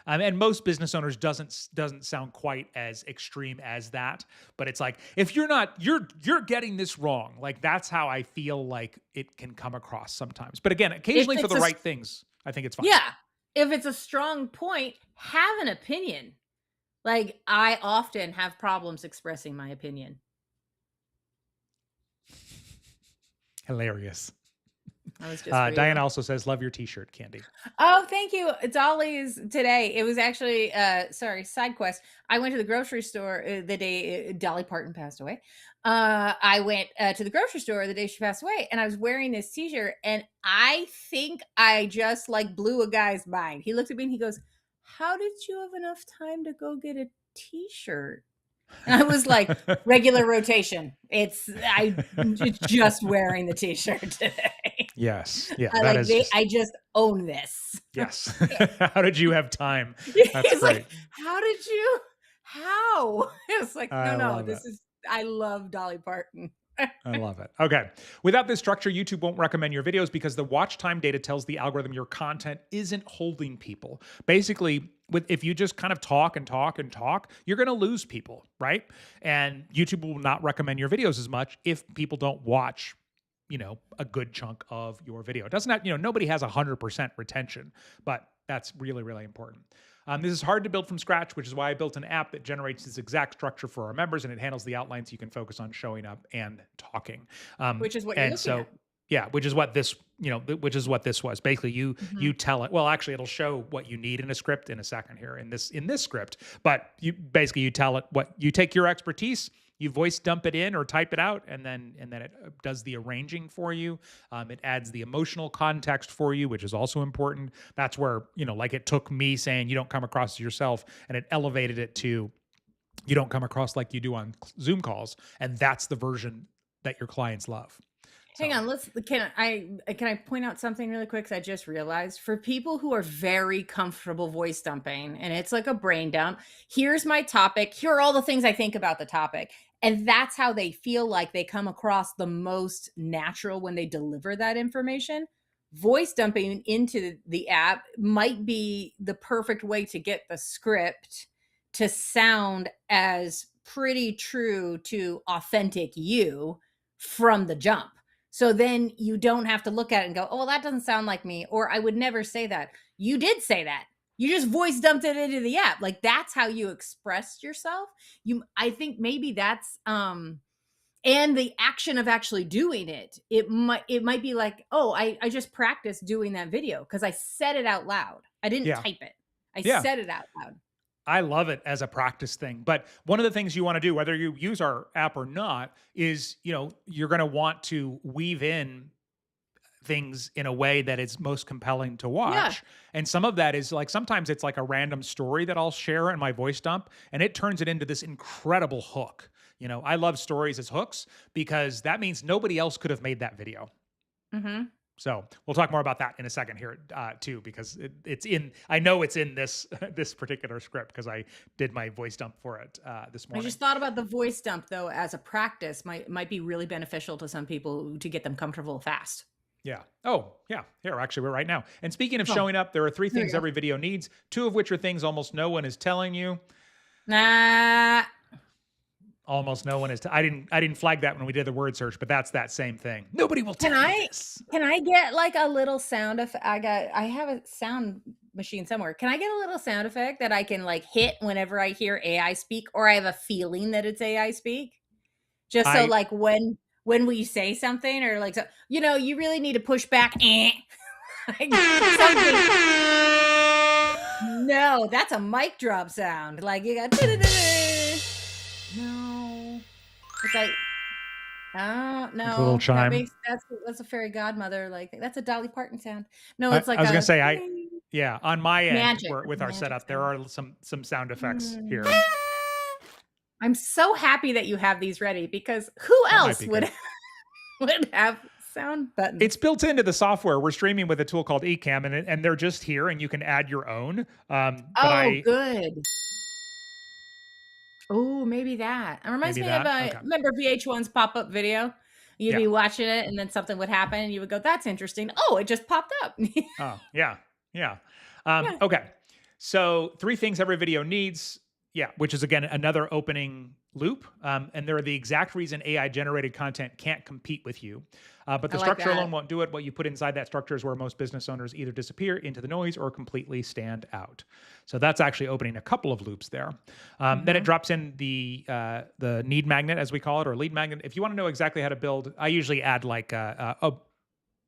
And most business owners doesn't sound quite as extreme as that, but it's like, if you're getting this wrong. Like that's how I feel like it can come across sometimes. But again, If occasionally for it's the a right things, I think it's fine. yeah, if it's a strong point, have an opinion. Like I often have problems expressing my opinion. Hilarious. That was just for you. Diana also says, love your t-shirt, Candy. Oh, thank you. Dolly's today. It was actually sorry, side quest. I went to the grocery store the day Dolly Parton passed away. I went to the grocery store the day she passed away, and I was wearing this t-shirt, and I think I just like blew a guy's mind. He looked at me and he goes, "How did you have enough time to go get a t-shirt?" And I was like, regular rotation. It's just wearing the t-shirt today. Yes. Yeah, I that like is just, I just own this. yes. How did you have time? That's He's great. like, "How did you? How?" It's like, I no, love it. this is I love Dolly Parton. I love it. Okay. Without this structure, YouTube won't recommend your videos because the watch time data tells the algorithm your content isn't holding people. Basically, if you just kind of talk and talk and talk, you're going to lose people, right? And YouTube will not recommend your videos as much if people don't watch, a good chunk of your video. It doesn't have, nobody has 100% retention, but that's really, really important. This is hard to build from scratch, which is why I built an app that generates this exact structure for our members, and it handles the outlines so you can focus on showing up and talking. Which is what you're And looking so, at. yeah, which is what this, which is what this was. Basically, you Mhm. tell it. Well, actually, it'll show what you need in a script in a second here in this script. But you tell it what you take your expertise. You voice dump it in or type it out, and then it does the arranging for you. It adds the emotional context for you, which is also important. That's where like it took me saying you don't come across as yourself, and it elevated it to you don't come across like you do on Zoom calls, and that's the version that your clients love. Hang So on, can I point out something really quick? 'Cause I just realized for people who are very comfortable voice dumping and it's like a brain dump, here's my topic. Here are all the things I think about the topic. And that's how they feel like they come across the most natural when they deliver that information. Voice dumping into the app might be the perfect way to get the script to sound as pretty true to authentic you from the jump. So then you don't have to look at it and go, oh, well, that doesn't sound like me. Or I would never say that. You did say that. You just voice dumped it into the app. Like that's how you expressed yourself. I think maybe that's and the action of actually doing it. It might be like, oh, I just practiced doing that video because I said it out loud. I didn't yeah, type it. I yeah. said it out loud. I love it as a practice thing. But one of the things you want to do, whether you use our app or not, is you're going to want to weave in things in a way that is most compelling to Yeah. watch. And some of that is like sometimes it's like a random story that I'll share in my voice dump, and it turns it into this incredible hook. I love stories as hooks because that means nobody else could have made that video. Hmm. So we'll talk more about that in a second here too, because it's in. I know it's in this this particular script because I did my voice dump for it this I morning. just thought about the voice dump though as a practice might be really beneficial to some people to get them comfortable fast. Yeah. Oh, yeah. Here, actually, we're right now. And speaking of Oh, showing up, there are three there we things go. every video needs. Two of which are things almost no one is telling you. Nah. Almost no one is. I didn't flag that when we did the word search, but that's that same thing. Nobody will Can tell you I this. can I get like a little sound effect? I have a sound machine somewhere. Can I get a little sound effect that I can like hit whenever I hear AI speak or I have a feeling that it's AI speak? Just so I like when we say something or like so, you really need to push back like something. No, that's a mic drop sound. Like you got no. It's like oh like a little no, chime. that's a fairy godmother. Like that's a Dolly Parton sound. No, I, it's like I was gonna a say yeah, on my end magic. where, It's with a our magic setup, there sound. are some sound effects Mm. here. I'm so happy that you have these ready because who That might else be would good. would have sound buttons? It's built into the software. We're streaming with a tool called Ecamm, and they're just here, and you can add your own. But Oh, good. Oh, maybe that. It reminds maybe me of that. Okay. remember VH1's pop-up video? You'd Yeah. be watching it and then something would happen and you would go, "That's interesting. Oh, it just popped up." Oh, yeah. Yeah. Yeah. Okay. So three things every video needs. Yeah. Which is again, another opening loop. And they're the exact reason AI generated content can't compete with you. But I the like structure that. alone won't do it. What you put inside that structure is where most business owners either disappear into the noise or completely stand out. So that's actually opening a couple of loops there. Then it Mhm. drops in the need magnet, as we call it, or lead magnet. If you want to know exactly how to build, I usually add like a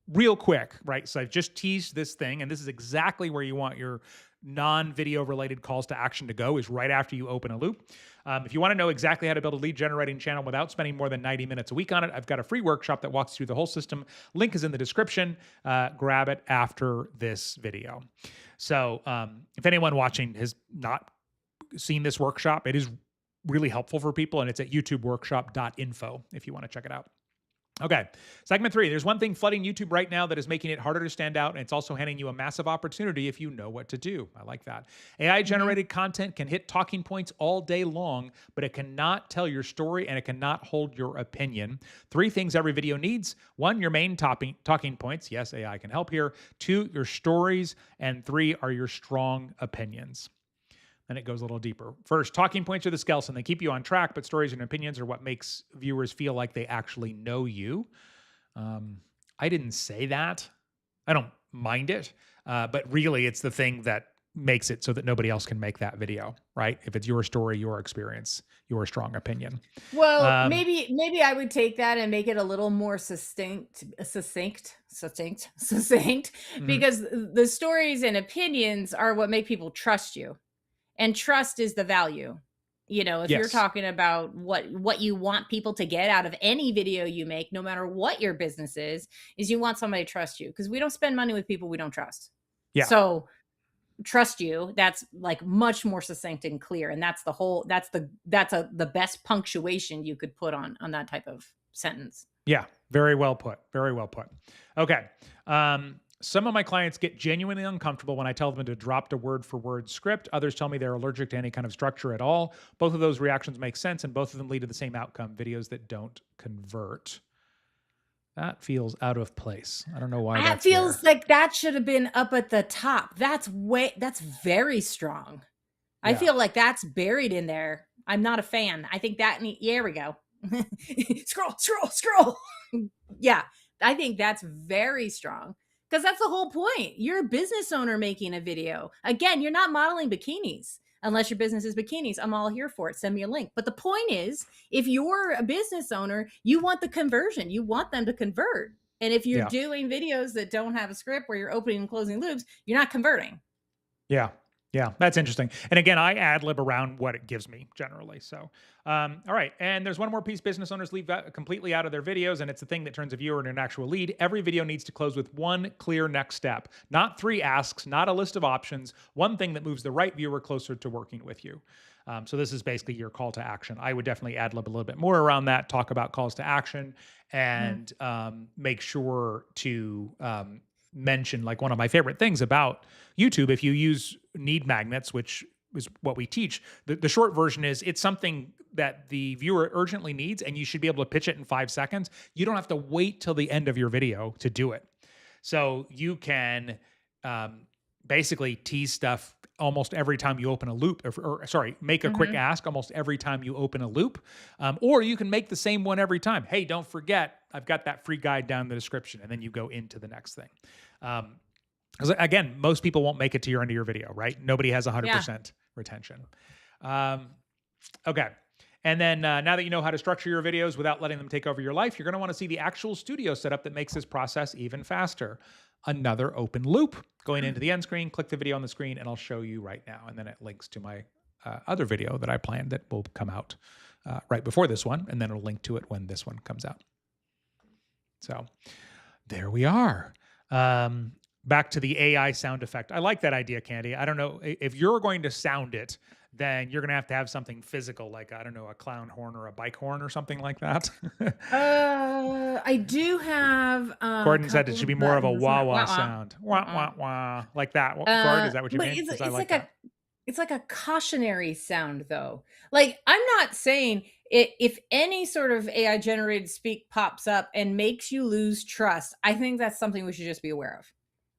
real quick, right? So I've just teased this thing, and this is exactly where you want your non-video related calls to action to go is right after you open a loop. If you want to know exactly how to build a lead generating channel without spending more than 90 minutes a week on it, I've got a free workshop that walks through the whole system. Link is in the description. Grab it after this video. So if anyone watching has not seen this workshop, it is really helpful for people, and it's at youtubeworkshop.info if you want to check it out. Okay, segment 3. There's one thing flooding YouTube right now that is making it harder to stand out, and it's also handing you a massive opportunity if you know what to do. I like that. AI-generated content can hit talking points all day long, but it cannot tell your story and it cannot hold your opinion. 3 things every video needs. 1, your main talking points. Yes, AI can help here. 2, your stories. And 3 are your strong opinions. Then it goes a little deeper. First, talking points are the skeleton. They keep you on track, but stories and opinions are what makes viewers feel like they actually know you. I didn't say that. I don't mind it, but really it's the thing that makes it so that nobody else can make that video, right? If it's your story, your experience, your strong opinion. Well, Um, maybe I would take that and make it a little more succinct, mhm. because the stories and opinions are what make people trust you. And trust is the value. You know, if you're Yes. talking about what you want people to get out of any video you make, no matter what your business is you want somebody to trust you, because we don't spend money with people we don't trust. Yeah. So trust you, that's like much more succinct and clear, and that's the best punctuation you could put on that type of sentence. Yeah, very well put. Very well put. Okay. Some of my clients get genuinely uncomfortable when I tell them to drop a word for word script. Others tell me they're allergic to any kind of structure at all. Both of those reactions make sense, and both of them lead to the same outcome: videos that don't convert. That feels out of place. I don't know why That that's feels there. like that should have been up at the top. That's very strong. I Yeah. feel like that's buried in there. I'm not a fan. I think there we go. Scroll. Yeah, I think that's very strong, because that's the whole point. You're a business owner making a video. Again, you're not modeling bikinis. Unless your business is bikinis, I'm all here for it. Send me a link. But the point is, if you're a business owner, you want the conversion. You want them to convert. And if you're Yeah. doing videos that don't have a script where you're opening and closing loops, you're not converting. Yeah. Yeah, that's interesting. And again, I ad lib around what it gives me generally. So, all right. And there's one more piece business owners leave completely out of their videos, and it's the thing that turns a viewer into an actual lead. Every video needs to close with one clear next step, not 3 asks, not a list of options, one thing that moves the right viewer closer to working with you. So this is basically your call to action. I would definitely ad lib a little bit more around that, talk about calls to action, Mhm. and make sure to mention, like, one of my favorite things about YouTube, if you use need magnets, which is what we teach, the short version is it's something that the viewer urgently needs, and you should be able to pitch it in 5 seconds. You don't have to wait till the end of your video to do it. So you can basically tease stuff almost every time you open a loop, or sorry, make a quick Mhm. ask almost every time you open a loop. Or you can make the same one every time. Hey, don't forget, I've got that free guide down in the description. And then you go into the next thing. Because again, most people won't make it to your end of your video, right? Nobody has Yeah. 100% retention. Um, okay. And then now that you know how to structure your videos without letting them take over your life, you're going to want to see the actual studio setup that makes this process even faster. Another open loop. Going into the end screen, click the video on the screen, and I'll show you right now. And then it links to my other video that I planned that will come out right before this one. And then it'll link to it when this one comes out. So there we are. Back to the AI sound effect. I like that idea, Candy. I don't know if you're going to sound it, then you're going to have something physical, like, I don't know, a clown horn or a bike horn or something like that. I do have a Gordon said it couple should be of more of a buttons. wah Not wah wah sound. Wah wah. wah wah. Like that. Gordon, is that what you But mean? it's Because I it's like like a that. it's like a cautionary sound, though. Like, I'm not saying if any sort of AI generated speak pops up and makes you lose trust, I think that's something we should just be aware of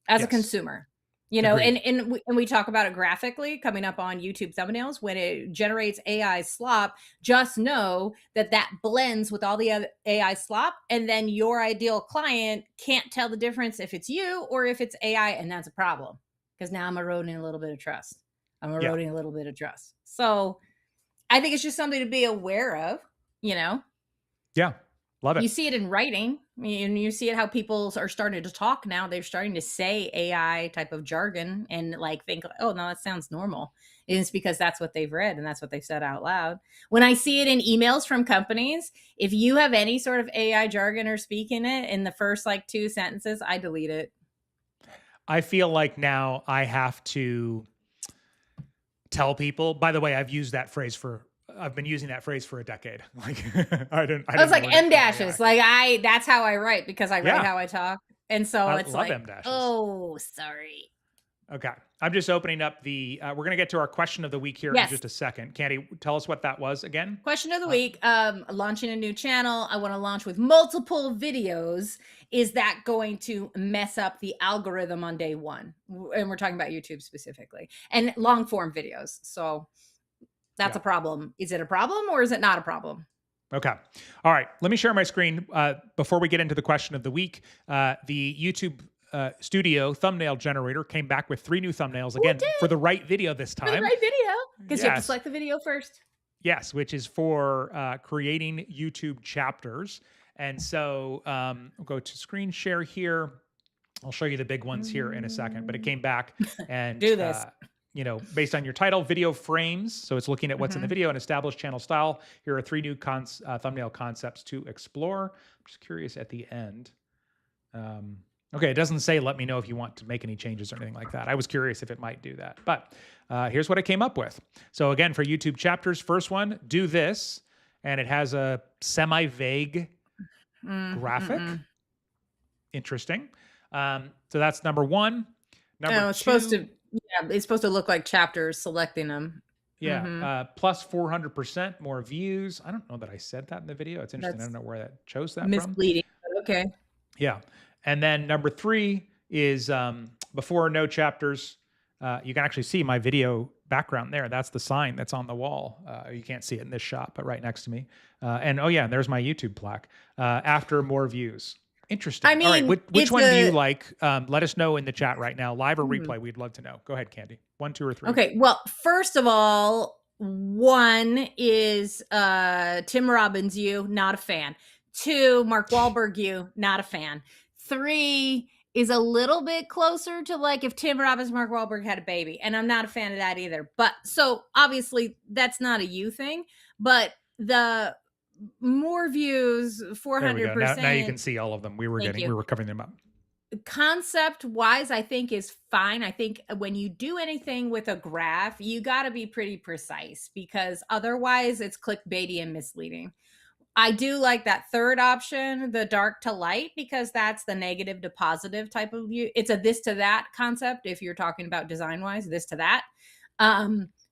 as a Yes. consumer. You know, Agreed. and we talk about it graphically coming up on YouTube thumbnails. When it generates AI slop, just know that that blends with all the other AI slop, and then your ideal client can't tell the difference if it's you or if it's AI, and that's a problem, because now I'm eroding a little bit of trust. I'm Yeah. eroding a little bit of trust. So I think it's just something to be aware of. You know, Yeah. Love it. you see it in writing. I mean, you see it how people are starting to talk now. They're starting to say AI type of jargon and like think, oh no, that sounds normal. And it's because that's what they've read and that's what they've said out loud. When I see it in emails from companies, if you have any sort of AI jargon or speak in it in the first like 2 sentences, I delete it. I feel like now I have to tell people, by the way, I've been using that phrase for a decade. Like, I I was didn't like learn it M from AI. dashes. Like that's how I write, because I write Yeah. how I talk. And so I it's love like, M dashes. oh, sorry. Okay. I'm just opening up we're going to get to our question of the week here in Yes. just a second. Candy, tell us what that was again. Question of the Uh, week. Launching a new channel. I want to launch with multiple videos. Is that going to mess up the algorithm on day one? And we're talking about YouTube specifically, and long form videos. So that's yeah. a problem. Is it a problem or is it not a problem? Okay. All right. Let me share my screen before we get into the question of the week. The YouTube Studio thumbnail generator came back with 3 new thumbnails, again, for did? the right video this For the time. right video. Because you have to Yes. select the video first. Yes, which is for creating YouTube chapters. And so we'll go to screen share here. I'll show you the big ones here in a second, but it came back and, Do this. Based on your title, video frames. So it's looking at what's in the video and established channel style. Here are 3 new thumbnail concepts to explore. I'm just curious at the end. Okay, it doesn't say let me know if you want to make any changes or anything like that. I was curious if it might do that, but here's what I came up with. So again, for YouTube chapters, first one, do this, and it has a semi-vague graphic. Interesting. So that's number 1. Number it's 2, it's supposed to look like chapters, selecting them. yeah, plus 400% more views. I don't know that I said that in the video. It's interesting. I don't know where that chose that from. Misleading, but okay. Yeah. And then number 3 is before no chapters. You can actually see my video background there. That's the sign that's on the wall. You can't see it in this shot, but right next to me. And oh yeah, there's my YouTube plaque. After more views. Interesting. I mean, all right, which one do you like? Let us know in the chat right now, live or replay. We'd love to know. Go ahead, Candy. 1, 2, or 3. Okay. Well, first of all, 1 is Tim Robbins, you, not a fan. 2, Mark Wahlberg, you, not a fan. 3 is a little bit closer to like if Tim Robbins, Mark Wahlberg had a baby, and I'm not a fan of that either. But so obviously that's not a you thing, but the more views, 400%. Now you can see all of them. We were covering them up. Concept wise, I think is fine. I think when you do anything with a graph, you got to be pretty precise because otherwise it's clickbaity and misleading. I do like that third option, the dark to light, because that's the negative to positive type of view. It's a this to that concept. If you're talking about design wise, this to that.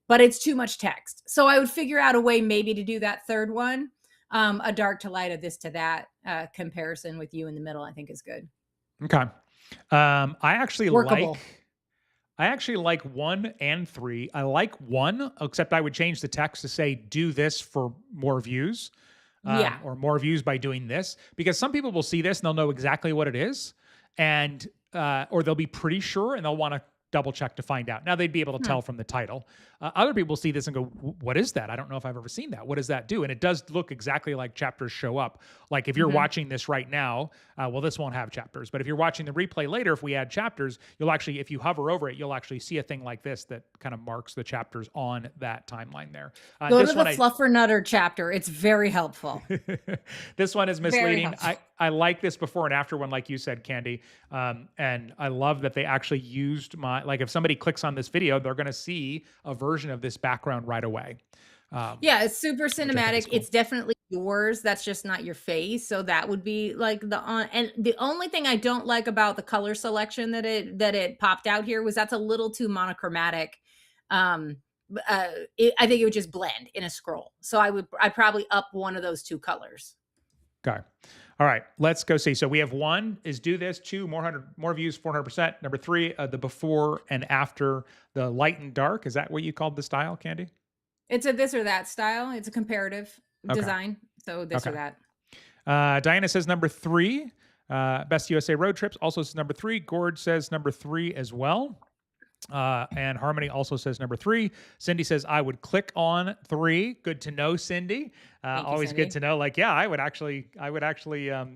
But it's too much text. So I would figure out a way maybe to do that third one. A dark to light, a this to that comparison with you in the middle, I think is good. Okay. I actually Workable. like 1 and 3. I like 1, except I would change the text to say, do this for more views. Or more views by doing this, because some people will see this and they'll know exactly what it is, and or they'll be pretty sure and they'll want to double check to find out. Now they'd be able to tell from the title. Other people see this and go, what is that? I don't know if I've ever seen that. What does that do? And it does look exactly like chapters show up. Like if you're watching this right now, well, this won't have chapters, but if you're watching the replay later, if we add chapters, you'll actually, if you hover over it, you'll actually see a thing like this that kind of marks the chapters on that timeline there. Go to the Fluffer Nutter chapter. It's very helpful. This one is misleading. I like this before and after one, like you said, Candy. And I love that they actually used like if somebody clicks on this video, they're going to see a version of this background right away. Yeah, it's super cinematic. Cool. It's definitely yours. That's just not your face. So that would be like and the only thing I don't like about the color selection that it popped out here was that's a little too monochromatic. I think it would just blend in a scroll. So I'd probably up one of those 2 colors. Okay. All right, let's go see. So we have 1 is do this, 2 more views, 400%. Number 3, the before and after, the light and dark. Is that what you called the style, Candy? It's a this or that style. It's a comparative design. So this or that. Diana says number 3, Best USA Road Trips also says number 3. Gord says number 3 as well. And Harmony also says number 3. Cindy says, I would click on 3. Good to know, Cindy. Always Cindy. Good to know. Like, yeah, I would actually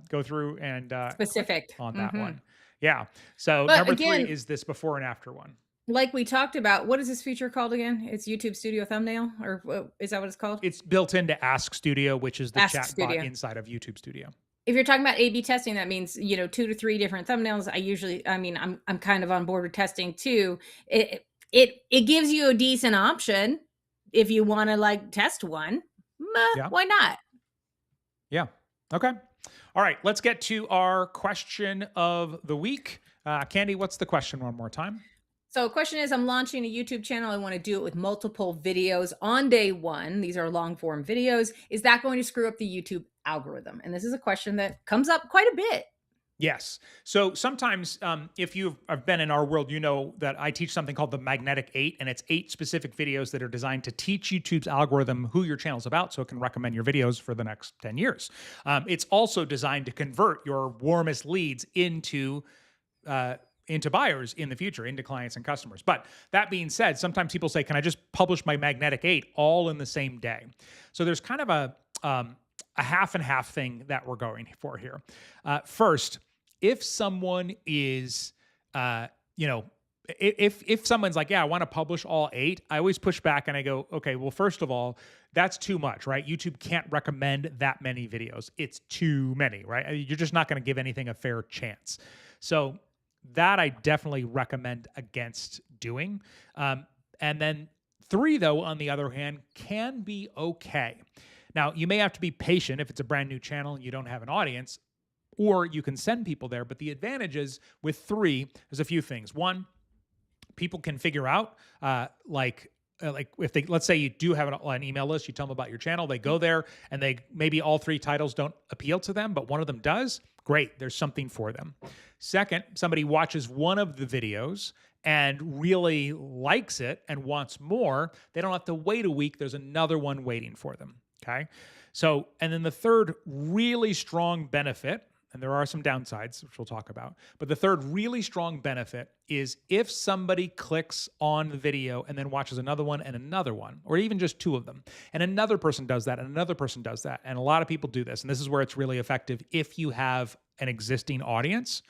go through and specific on that one. Yeah. So number 3 is this before and after one. Like we talked about, what is this feature called again? It's YouTube Studio Thumbnail, or is that what it's called? It's built into Ask Studio, which is the chat bot inside of YouTube Studio. If you're talking about A/B testing, that means 2 to 3 different thumbnails. I'm kind of on board with testing too. It gives you a decent option if you want to like test one. Why not? Yeah. Okay. All right. Let's get to our question of the week. Candy, what's the question one more time? So question is, I'm launching a YouTube channel. I want to do it with multiple videos on day 1. These are long form videos. Is that going to screw up the YouTube algorithm? And this is a question that comes up quite a bit. Yes. So sometimes if you've been in our world, you know that I teach something called the Magnetic 8, and it's 8 specific videos that are designed to teach YouTube's algorithm who your channel's about so it can recommend your videos for the next 10 years. It's also designed to convert your warmest leads into into buyers in the future, into clients and customers. But that being said, sometimes people say, can I just publish my Magnetic 8 all in the same day? So there's kind of a half and half thing that we're going for here. First, if someone is, if someone's like, yeah, I want to publish all 8, I always push back and I go, okay, well, first of all, that's too much, right? YouTube can't recommend that many videos. It's too many, right? You're just not going to give anything a fair chance. So that I definitely recommend against doing. And then 3, though, on the other hand, can be okay. Now, you may have to be patient if it's a brand new channel and you don't have an audience, or you can send people there. But the advantages with 3, there's a few things. One, people can figure out, like if they, let's say you do have an email list, you tell them about your channel, they go there and they, maybe all 3 titles don't appeal to them, but one of them does. Great, there's something for them. Second, somebody watches one of the videos and really likes it and wants more, they don't have to wait a week. There's another one waiting for them, okay? So, and then the third really strong benefit, and there are some downsides, which we'll talk about, but the third really strong benefit is if somebody clicks on the video and then watches another one and another one, or even just 2 of them, and another person does that and another person does that, and a lot of people do this, and this is where it's really effective if you have an existing audience,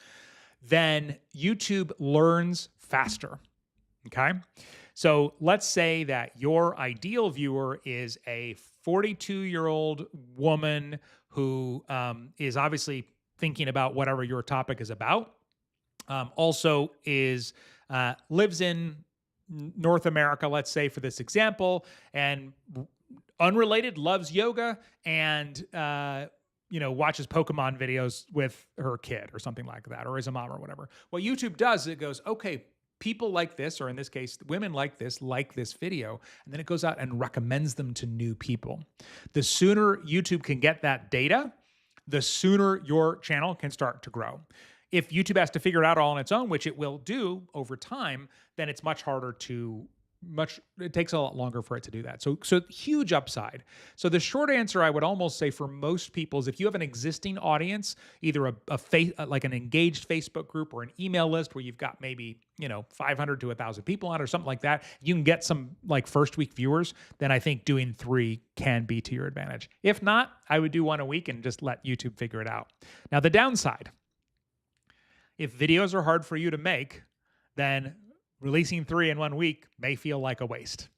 then YouTube learns faster, okay? So let's say that your ideal viewer is a 42-year-old woman who is obviously thinking about whatever your topic is about, also is lives in North America, let's say for this example, and unrelated, loves yoga, and watches Pokemon videos with her kid or something like that, or as a mom or whatever. What YouTube does is it goes, okay, people like this, or in this case, women like this video, and then it goes out and recommends them to new people. The sooner YouTube can get that data, the sooner your channel can start to grow. If YouTube has to figure it out all on its own, which it will do over time, then it's much harder it takes a lot longer for it to do that. So huge upside. So the short answer I would almost say for most people is if you have an existing audience, either like an engaged Facebook group or an email list where you've got maybe 500 to 1,000 people on it or something like that, you can get some like first week viewers, then I think doing 3 can be to your advantage. If not, I would do 1 a week and just let YouTube figure it out. Now the downside, if videos are hard for you to make, then releasing 3 in 1 week may feel like a waste.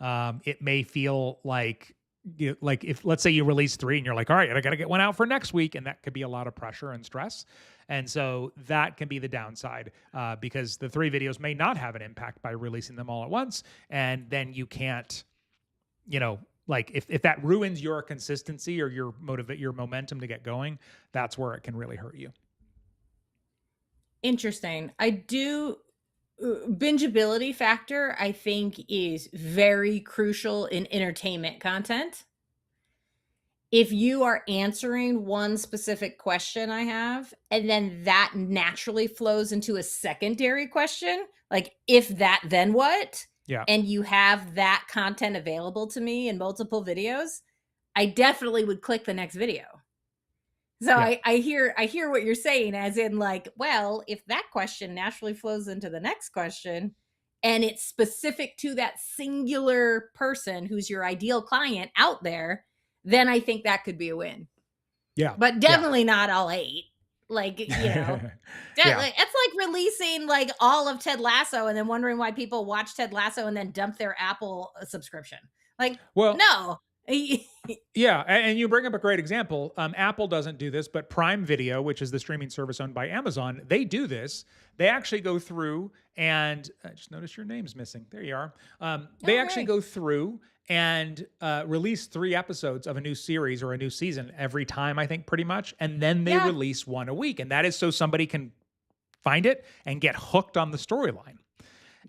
It may feel like if, let's say you release 3 and you're like, all right, I got to get one out for next week. And that could be a lot of pressure and stress. And so that can be the downside because the 3 videos may not have an impact by releasing them all at once. And then you can't, like if that ruins your consistency or your momentum to get going, that's where it can really hurt you. Interesting. Bingeability factor, I think, is very crucial in entertainment content. If you are answering one specific question I have, and then that naturally flows into a secondary question, like if that, then what? Yeah. And you have that content available to me in multiple videos, I definitely would click the next video. So yeah. I hear what you're saying, as in like, well, if that question naturally flows into the next question and it's specific to that singular person who's your ideal client out there, then I think that could be a win. Yeah. But definitely not all 8. Like, Yeah. It's like releasing like all of Ted Lasso and then wondering why people watch Ted Lasso and then dump their Apple subscription. Like, well, no. Yeah, and you bring up a great example. Apple doesn't do this, but Prime Video, which is the streaming service owned by Amazon, they do this. They actually go through and I just noticed your name's missing. There you are. They actually go through and release 3 episodes of a new series or a new season every time, I think, pretty much. And then they release 1 a week. And that is so somebody can find it and get hooked on the storyline.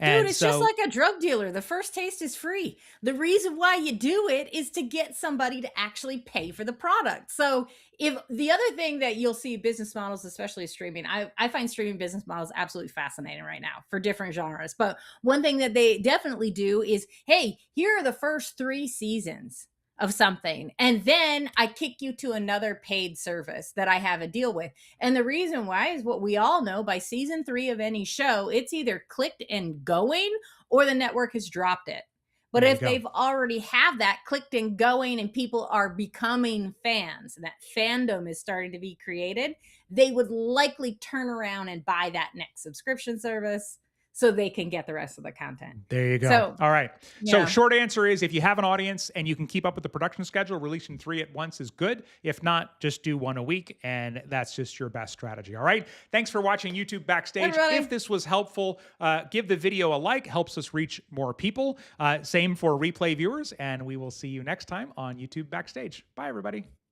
Dude, it's just like a drug dealer. The first taste is free. The reason why you do it is to get somebody to actually pay for the product. So if the other thing that you'll see business models, especially streaming, I find streaming business models absolutely fascinating right now for different genres. But one thing that they definitely do is, hey, here are the first 3 seasons of something, and then I kick you to another paid service that I have a deal with. And the reason why is what we all know: by season 3 of any show, it's either clicked and going or the network has dropped it. But There you if go. they've already have that clicked and going and people are becoming fans and that fandom is starting to be created, they would likely turn around and buy that next subscription service so they can get the rest of the content. There you go. So, All right. So yeah. short answer is, if you have an audience and you can keep up with the production schedule, releasing 3 at once is good. If not, just do 1 a week, and that's just your best strategy. All right. Thanks for watching YouTube Backstage. Everybody. If this was helpful, give the video a like. Helps us reach more people. Same for replay viewers, and we will see you next time on YouTube Backstage. Bye, everybody.